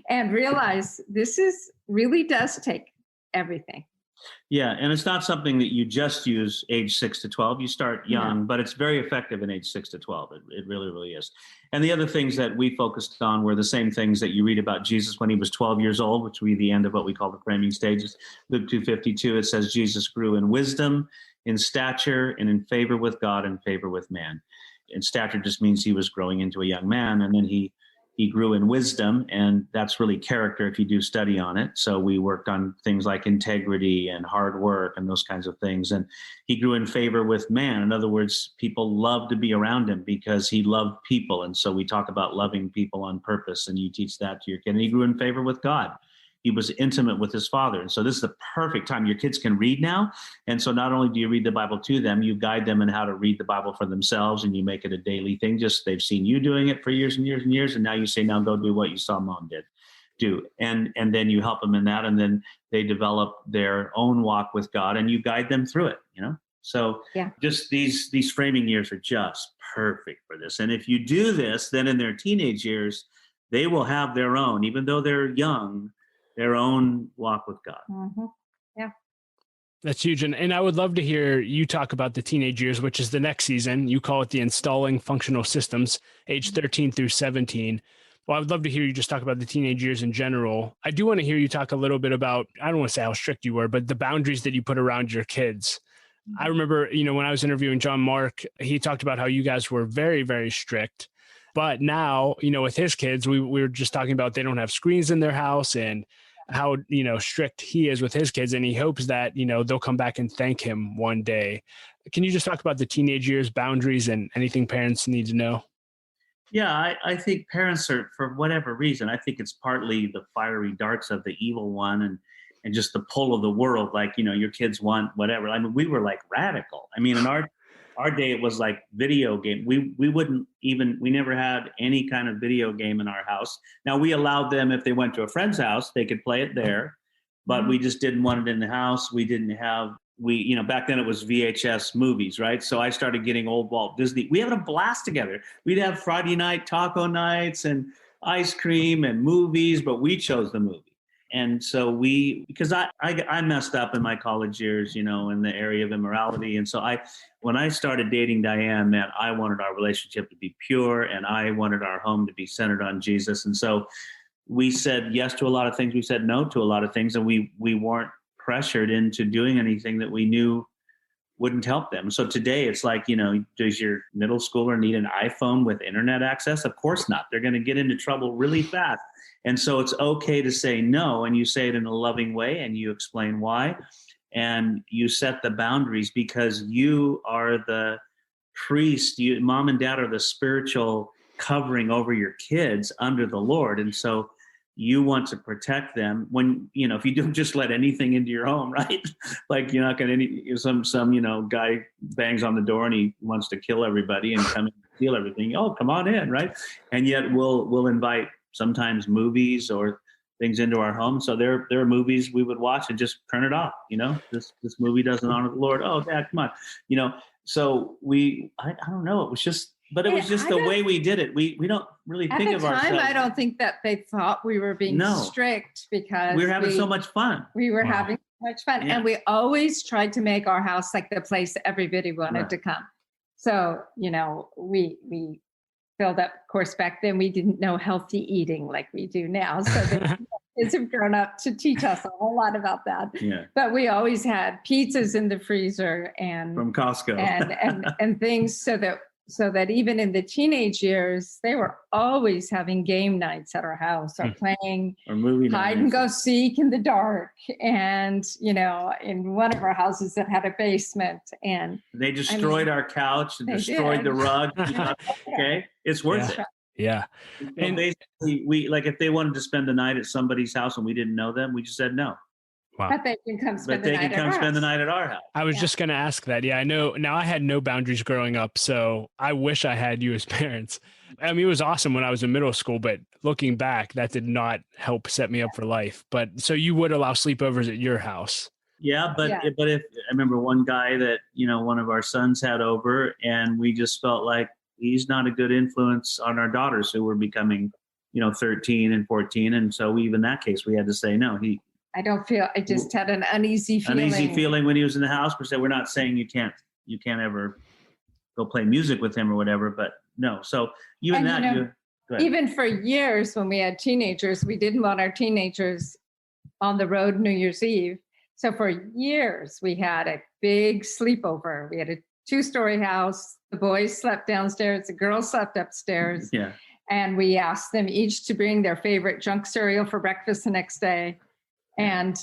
and realize this really does take everything. Yeah, and it's not something that you just use age 6 to 12. You start young, but it's very effective in age 6 to 12. It really, really is. And the other things that we focused on were the same things that you read about Jesus when he was 12 years old, which would be the end of what we call the framing stages. Luke 2:52, it says Jesus grew in wisdom, in stature, and in favor with God and favor with man. And stature just means he was growing into a young man, and then he grew in wisdom, and that's really character if you do study on it. So we worked on things like integrity and hard work and those kinds of things. And he grew in favor with man. In other words, people loved to be around him because he loved people. And so we talk about loving people on purpose, and you teach that to your kid. And he grew in favor with God. He was intimate with his father. And so this is the perfect time. Your kids can read now. And so not only do you read the Bible to them, you guide them in how to read the Bible for themselves, and you make it a daily thing. Just they've seen you doing it for years and years and years. And now you say, now go do what you saw mom do. And then you help them in that. And then they develop their own walk with God, and you guide them through it, So just these framing years are just perfect for this. And if you do this, then in their teenage years, they will have their own, even though they're young, their own walk with God. Mm-hmm. Yeah. That's huge. And I would love to hear you talk about the teenage years, which is the next season. You call it the Installing Functional Systems, age 13 through 17. Well, I would love to hear you just talk about the teenage years in general. I do want to hear you talk a little bit about, I don't want to say how strict you were, but the boundaries that you put around your kids. I remember, when I was interviewing John Mark, he talked about how you guys were very, very strict. But now, with his kids, we were just talking about they don't have screens in their house and how, strict he is with his kids. And he hopes that, they'll come back and thank him one day. Can you just talk about the teenage years, boundaries, and anything parents need to know? Yeah, I think parents are, for whatever reason, I think it's partly the fiery darts of the evil one and just the pull of the world. Like, your kids want whatever. I mean, we were like radical. I mean, in our day, it was like video game. We never had any kind of video game in our house. Now, we allowed them, if they went to a friend's house, they could play it there, but we just didn't want it in the house. We didn't have, back then it was VHS movies, right? So I started getting old Walt Disney. We had a blast together. We'd have Friday night taco nights and ice cream and movies, but we chose the movie. And so because I messed up in my college years, in the area of immorality. And so when I started dating Diane, man, I wanted our relationship to be pure, and I wanted our home to be centered on Jesus. And so we said yes to a lot of things. We said no to a lot of things, and we weren't pressured into doing anything that we knew wouldn't help them. So today it's like, does your middle schooler need an iPhone with internet access? Of course not. They're going to get into trouble really fast. And so it's okay to say no, and you say it in a loving way, and you explain why, and you set the boundaries, because you are the priest. Mom and dad are the spiritual covering over your kids under the Lord. And so you want to protect them when, if you don't just let anything into your home, right? Like you're not going to, some guy bangs on the door and he wants to kill everybody and come and steal everything. Oh, come on in, right? And yet we'll invite sometimes movies or things into our home. So there are movies we would watch and just turn it off. This movie doesn't honor the Lord. Oh, Dad, come on. So I don't know. It was just, but it was just the way we did it. We don't really think of ourselves. At the time, I don't think that they thought we were being strict, because we were having so much fun. We were having so much fun. Yeah. And we always tried to make our house like the place everybody wanted to come. So, we filled up, of course, back then we didn't know healthy eating like we do now. So the kids have grown up to teach us a whole lot about that. Yeah. But we always had pizzas in the freezer and from Costco and things so that even in the teenage years, they were always having game nights at our house, or playing or movie hide and go seek in the dark. And, in one of our houses that had a basement, and they destroyed our couch and destroyed the rug. Okay. It's worth it. Yeah. And basically if they wanted to spend the night at somebody's house and we didn't know them, we just said no. Wow. But they can come spend the night at our house. I was just going to ask that. Yeah, I know. Now, I had no boundaries growing up, so I wish I had you as parents. I mean, it was awesome when I was in middle school, but looking back, that did not help set me up for life. But so you would allow sleepovers at your house? Yeah, but if I remember one guy that, one of our sons had over, and we just felt like he's not a good influence on our daughters who were becoming, 13 and 14. And so even in that case, we had to say no. I just had an uneasy feeling. When he was in the house. We're not saying you can't ever go play music with him or whatever, but no. So even for years when we had teenagers, we didn't want our teenagers on the road New Year's Eve. So for years we had a big sleepover. We had a 2-story house. The boys slept downstairs. The girls slept upstairs. Yeah. And we asked them each to bring their favorite junk cereal for breakfast the next day. And,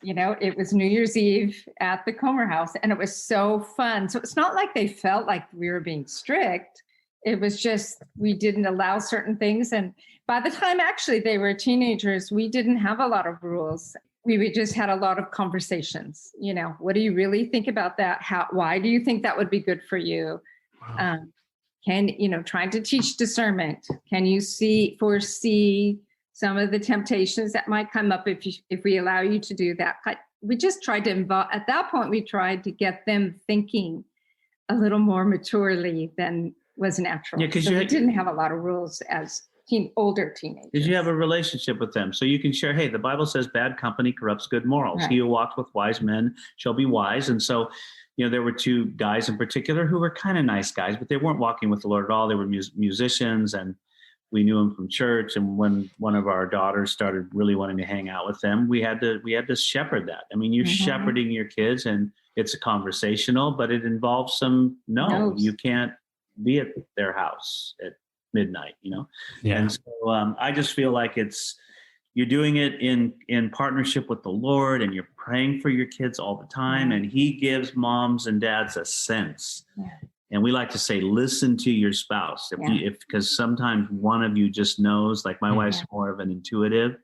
it was New Year's Eve at the Comer house, and it was so fun. So it's not like they felt like we were being strict. It was just, we didn't allow certain things. And by the time actually they were teenagers, we didn't have a lot of rules. We just had a lot of conversations. What do you really think about that? Why do you think that would be good for you? Wow. Trying to teach discernment. Can you foresee some of the temptations that might come up if we allow you to do that? We just tried to at that point, we tried to get them thinking a little more maturely than was natural. Yeah, because we didn't have a lot of rules as older teenagers. Because you have a relationship with them. So you can share, hey, the Bible says bad company corrupts good morals. Right. He who walks with wise men shall be wise. And so, there were 2 guys in particular who were kind of nice guys, but they weren't walking with the Lord at all. They were musicians, and we knew them from church. And when one of our daughters started really wanting to hang out with them, we had to shepherd that. I mean, you're shepherding your kids, and it's conversational, but it involves some you can't be at their house at midnight, Yeah. And so I just feel like you're doing it in partnership with the Lord, and you're praying for your kids all the time. And He gives moms and dads a sense. Yeah. And we like to say, listen to your spouse. Because sometimes one of you just knows, like my wife's more of an intuitive,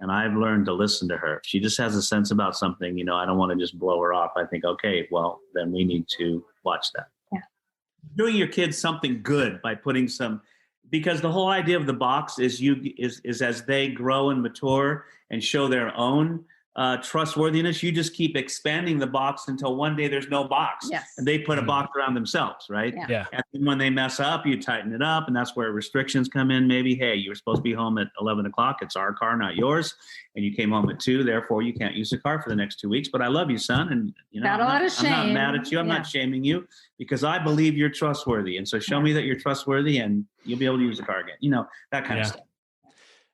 and I've learned to listen to her. If she just has a sense about something, I don't want to just blow her off. I think, okay, well, then we need to watch that. Yeah. Doing your kids something good by putting because the whole idea of the box is as they grow and mature and show their own trustworthiness, you just keep expanding the box until one day there's no box. Yes. And they put a box around themselves, right? Yeah. And then when they mess up, you tighten it up. And that's where restrictions come in. Maybe, hey, you were supposed to be home at 11 o'clock. It's our car, not yours. And you came home at 2. Therefore, you can't use the car for the next 2 weeks. But I love you, son. And, Got a lot of shame. I'm not mad at you. I'm not shaming you because I believe you're trustworthy. And so show me that you're trustworthy and you'll be able to use the car again. That kind of stuff.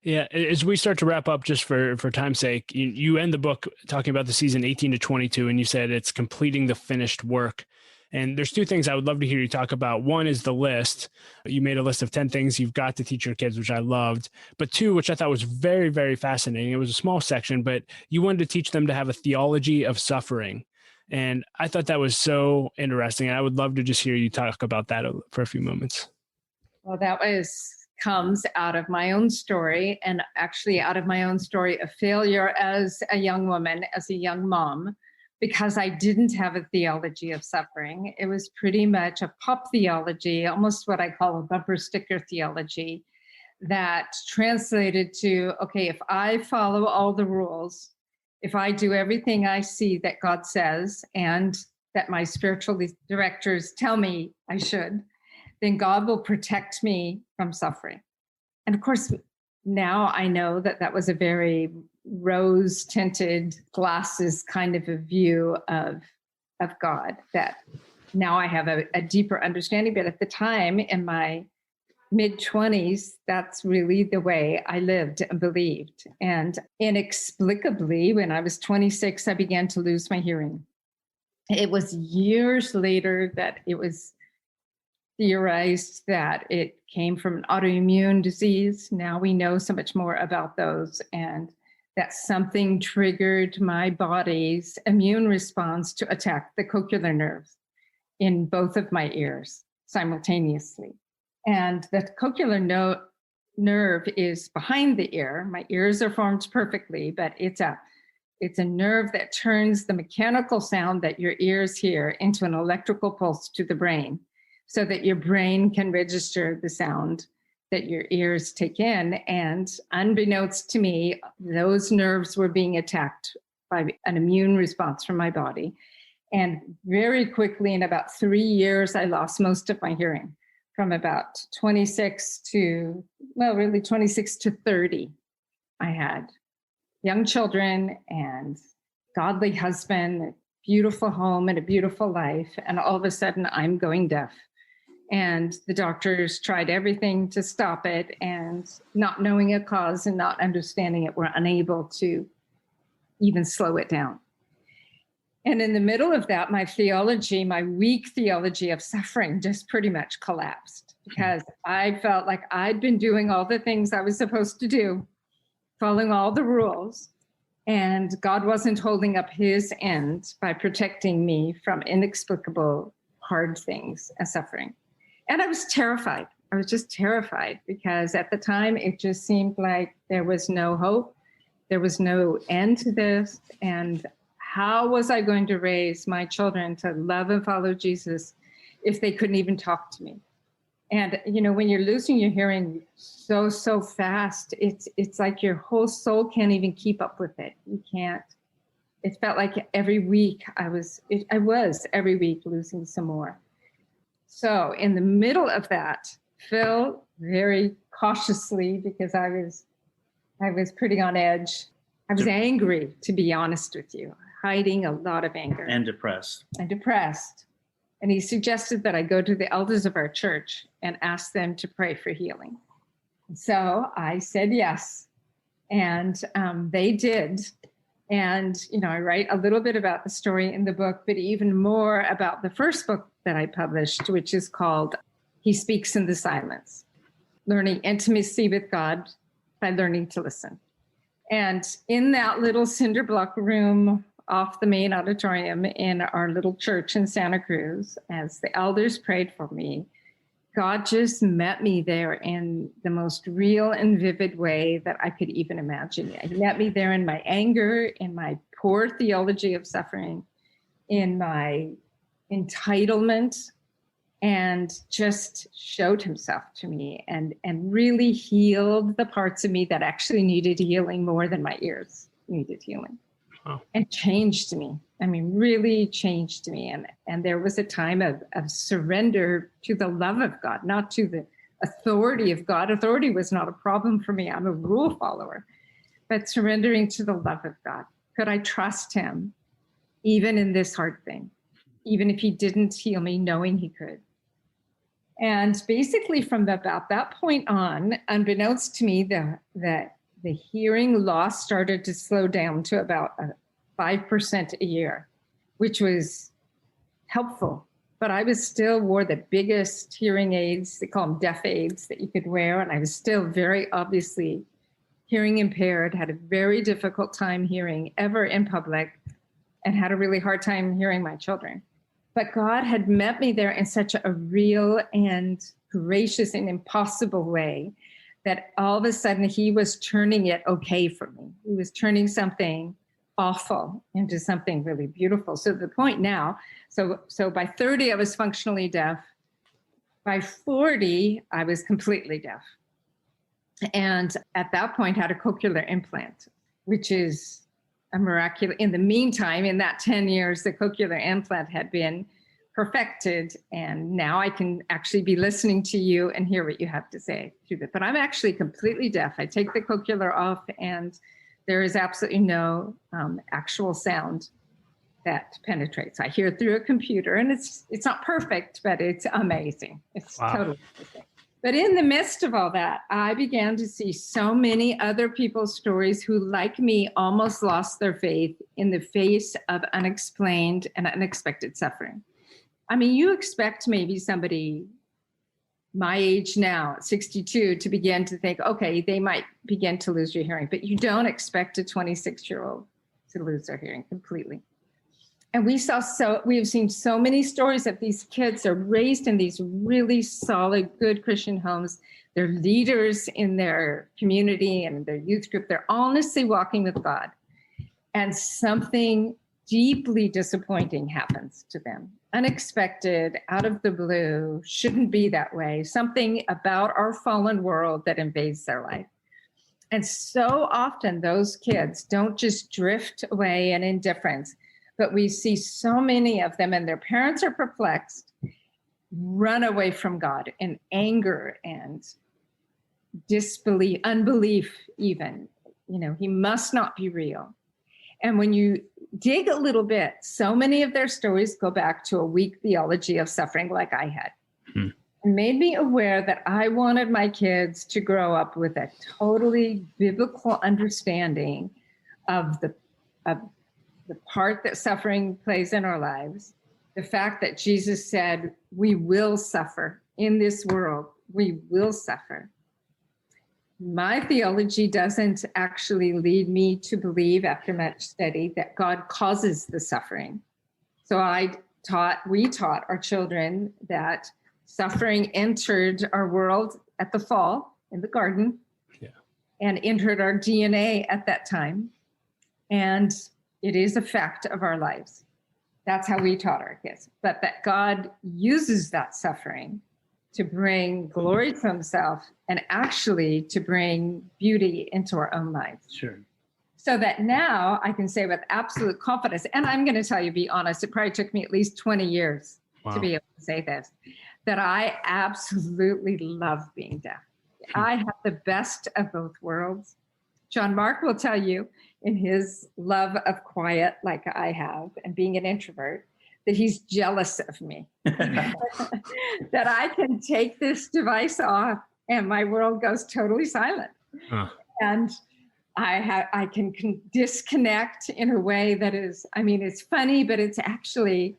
Yeah. As we start to wrap up, just for time's sake, you end the book talking about the season 18 to 22, and you said it's completing the finished work. And there's 2 things I would love to hear you talk about. One is the list. You made a list of 10 things you've got to teach your kids, which I loved. But 2, which I thought was very, very fascinating. It was a small section, but you wanted to teach them to have a theology of suffering. And I thought that was so interesting. And I would love to just hear you talk about that for a few moments. Well, that comes out of my own story, and actually out of my own story of failure as a young woman, as a young mom, because I didn't have a theology of suffering. It was pretty much a pop theology, almost what I call a bumper sticker theology, that translated to, okay, if I follow all the rules, if I do everything I see that God says and that my spiritual directors tell me I should, then God will protect me from suffering. And of course, now I know that was a very rose-tinted glasses kind of a view of God, that now I have a deeper understanding. But at the time, in my mid-20s, that's really the way I lived and believed. And inexplicably, when I was 26, I began to lose my hearing. It was years later that it was theorized that it came from an autoimmune disease. Now we know so much more about those, and that something triggered my body's immune response to attack the cochlear nerves in both of my ears simultaneously. And the cochlear nerve is behind the ear. My ears are formed perfectly, but it's a nerve that turns the mechanical sound that your ears hear into an electrical pulse to the brain, so that your brain can register the sound that your ears take in. And unbeknownst to me, those nerves were being attacked by an immune response from my body. And very quickly, in about 3 years, I lost most of my hearing, from about 26 to 30. I had young children and godly husband, a beautiful home and a beautiful life. And all of a sudden, I'm going deaf. And the doctors tried everything to stop it, and not knowing a cause and not understanding it, were unable to even slow it down. And in the middle of that, my weak theology of suffering just pretty much collapsed, because I felt like I'd been doing all the things I was supposed to do, following all the rules, and God wasn't holding up his end by protecting me from inexplicable hard things and suffering. And I was terrified. I was just terrified, because at the time it just seemed like there was no hope. There was no end to this. And how was I going to raise my children to love and follow Jesus if they couldn't even talk to me? And, when you're losing your hearing so fast, it's like your whole soul can't even keep up with it. You can't. It felt like every week I was every week losing some more. So in the middle of that, Phil, very cautiously, because I was pretty on edge. I was angry, to be honest with you, hiding a lot of anger. And depressed. And he suggested that I go to the elders of our church and ask them to pray for healing. So I said yes, and they did. And, I write a little bit about the story in the book, but even more about the first book that I published, which is called He Speaks in the Silence, Learning Intimacy with God by Learning to Listen. And in that little cinder block room off the main auditorium in our little church in Santa Cruz, as the elders prayed for me, God just met me there in the most real and vivid way that I could even imagine. He met me there in my anger, in my poor theology of suffering, in my entitlement, and just showed himself to me and really healed the parts of me that actually needed healing more than my ears needed healing. and changed me. I mean, really changed me. And there was a time of surrender to the love of God, not to the authority of God. Authority was not a problem for me. I'm a rule follower, but surrendering to the love of God. Could I trust him even in this hard thing, even if he didn't heal me, knowing he could? And basically from about that point on, unbeknownst to me, that the hearing loss started to slow down to about 5% a year, which was helpful. But I was still wore the biggest hearing aids, they call them deaf aids, that you could wear. And I was still very obviously hearing impaired, had a very difficult time hearing ever in public, and had a really hard time hearing my children. But God had met me there in such a real and gracious and impossible way that all of a sudden he was turning it okay for me. He was turning something awful into something really beautiful. So the point now, so by 30, I was functionally deaf. By 40, I was completely deaf. And at that point had a cochlear implant, which is a miraculous. In the meantime, in that 10 years, the cochlear implant had been perfected. And now I can actually be listening to you and hear what you have to say through it. But I'm actually completely deaf. I take the cochlear off and there is absolutely no actual sound that penetrates. I hear through a computer and it's not perfect, but it's amazing. It's totally amazing. But in the midst of all that, I began to see so many other people's stories who, like me, almost lost their faith in the face of unexplained and unexpected suffering. I mean, you expect maybe somebody my age now, 62, to begin to think, okay, they might begin to lose your hearing, but you don't expect a 26-year-old to lose their hearing completely. And we have seen so many stories of these kids are raised in these really solid, good Christian homes. They're leaders in their community and their youth group. They're honestly walking with God. And something deeply disappointing happens to them. Unexpected, out of the blue, shouldn't be that way. Something about our fallen world that invades their life. And so often those kids don't just drift away in indifference, but we see so many of them, and their parents are perplexed, run away from God in anger and disbelief, unbelief even. You know, he must not be real. And when you dig a little bit, so many of their stories go back to a weak theology of suffering like I had. And made me aware that I wanted my kids to grow up with a totally biblical understanding of the part that suffering plays in our lives, the fact that Jesus said, we will suffer in this world, we will suffer. My theology doesn't actually lead me to believe, after much study, that God causes the suffering. So we taught our children that suffering entered our world at the fall in the garden, and entered our DNA at that time. And it is a fact of our lives. That's how we taught our kids. But that God uses that suffering to bring glory to himself and actually to bring beauty into our own lives. Sure. So that now I can say with absolute confidence, and I'm going to tell you, be honest, it probably took me at least 20 years to be able to say this, that I absolutely love being deaf. I have the best of both worlds. John Mark will tell you, in his love of quiet, like I have, and being an introvert, that he's jealous of me. That I can take this device off and my world goes totally silent. And I can disconnect in a way that is, I mean, it's funny, but it's actually,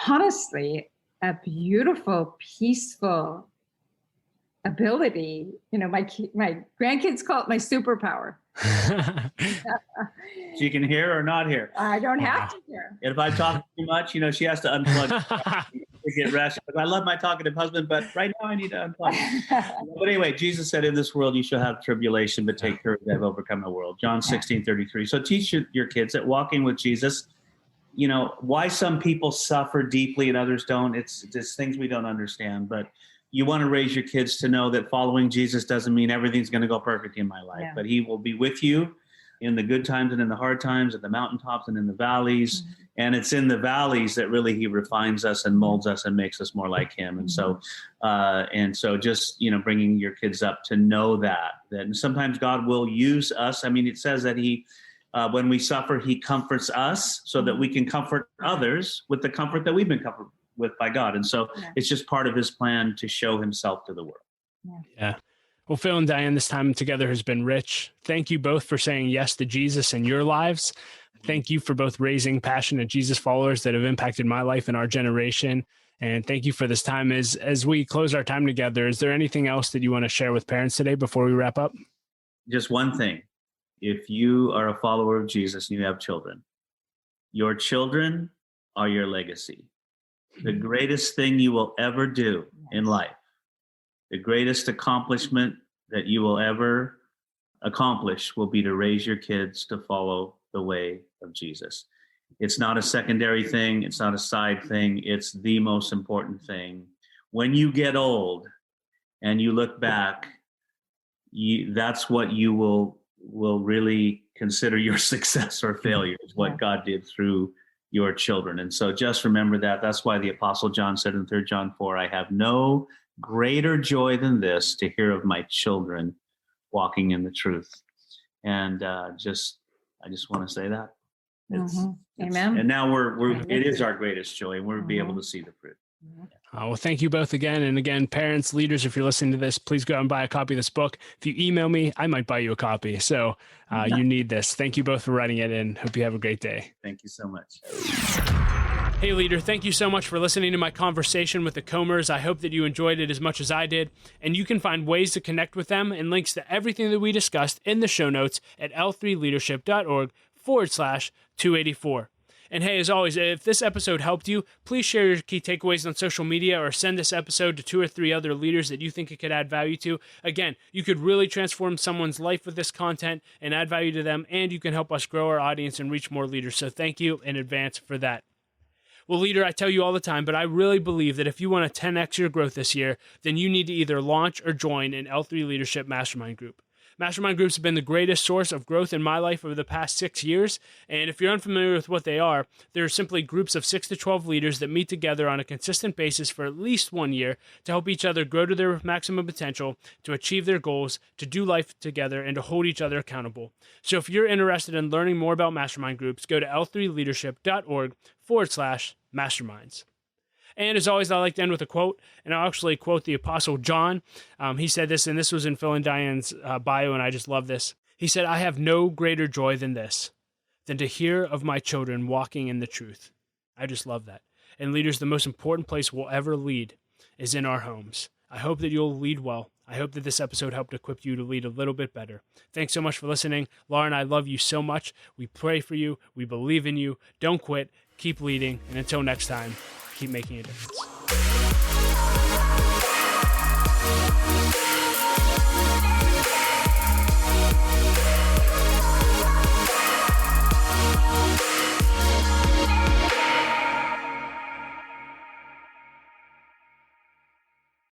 honestly, a beautiful, peaceful ability. You know, my grandkids call it my superpower. So you can hear or not hear. I don't have to hear. If I talk too much, you know, she has to unplug to get rest. I love my talkative husband, but right now I need to unplug. But anyway, Jesus said, in this world you shall have tribulation, but take courage, I have overcome the world. John 16:33. So teach your kids that walking with Jesus, you know, why some people suffer deeply and others don't. It's just things we don't understand. But you want to raise your kids to know that following Jesus doesn't mean everything's going to go perfect in my life, but he will be with you. in the good times and in the hard times, at the mountaintops and in the valleys. Mm-hmm. And it's in the valleys that really he refines us and molds us and makes us more like him. And so just, bringing your kids up to know that sometimes God will use us. I mean, it says that he, when we suffer, he comforts us so that we can comfort others with the comfort that we've been comforted with by God. And so it's just part of his plan to show himself to the world. Yeah. Well, Phil and Diane, this time together has been rich. Thank you both for saying yes to Jesus in your lives. Thank you for both raising passionate Jesus followers that have impacted my life and our generation. And thank you for this time. As we close our time together, is there anything else that you want to share with parents today before we wrap up? Just one thing. If you are a follower of Jesus and you have children, your children are your legacy. The greatest thing you will ever do in life, the greatest accomplishment that you will ever accomplish will be to raise your kids to follow the way of Jesus. It's not a secondary thing. It's not a side thing. It's the most important thing. When you get old and you look back, that's what you will really consider your success or failure, is what God did through your children. And so just remember that. That's why the Apostle John said in 3 John 4, I have no greater joy than this, to hear of my children walking in the truth. And I just want to say that. Amen. And now it is our greatest joy, and we'll be able to see the fruit. Well, thank you both again. And again, parents, leaders, if you're listening to this, please go out and buy a copy of this book. If you email me, I might buy you a copy. So you need this. Thank you both for writing it in. Hope you have a great day. Thank you so much. Hey, leader, thank you so much for listening to my conversation with the Comers. I hope that you enjoyed it as much as I did. And you can find ways to connect with them and links to everything that we discussed in the show notes at l3leadership.org/284. And hey, as always, if this episode helped you, please share your key takeaways on social media or send this episode to 2 or 3 other leaders that you think it could add value to. Again, you could really transform someone's life with this content and add value to them, and you can help us grow our audience and reach more leaders. So thank you in advance for that. Well, leader, I tell you all the time, but I really believe that if you want to 10x your growth this year, then you need to either launch or join an L3 Leadership Mastermind Group. Mastermind groups have been the greatest source of growth in my life over the past 6 years. And if you're unfamiliar with what they are, they're simply groups of 6 to 12 leaders that meet together on a consistent basis for at least 1 year to help each other grow to their maximum potential, to achieve their goals, to do life together, and to hold each other accountable. So if you're interested in learning more about mastermind groups, go to l3leadership.org/masterminds. And as always, I like to end with a quote, and I'll actually quote the Apostle John. He said this, and this was in Phil and Diane's bio, and I just love this. He said, I have no greater joy than this, than to hear of my children walking in the truth. I just love that. And leaders, the most important place we'll ever lead is in our homes. I hope that you'll lead well. I hope that this episode helped equip you to lead a little bit better. Thanks so much for listening. Laura and I love you so much. We pray for you. We believe in you. Don't quit. Keep leading. And until next time, keep making a difference.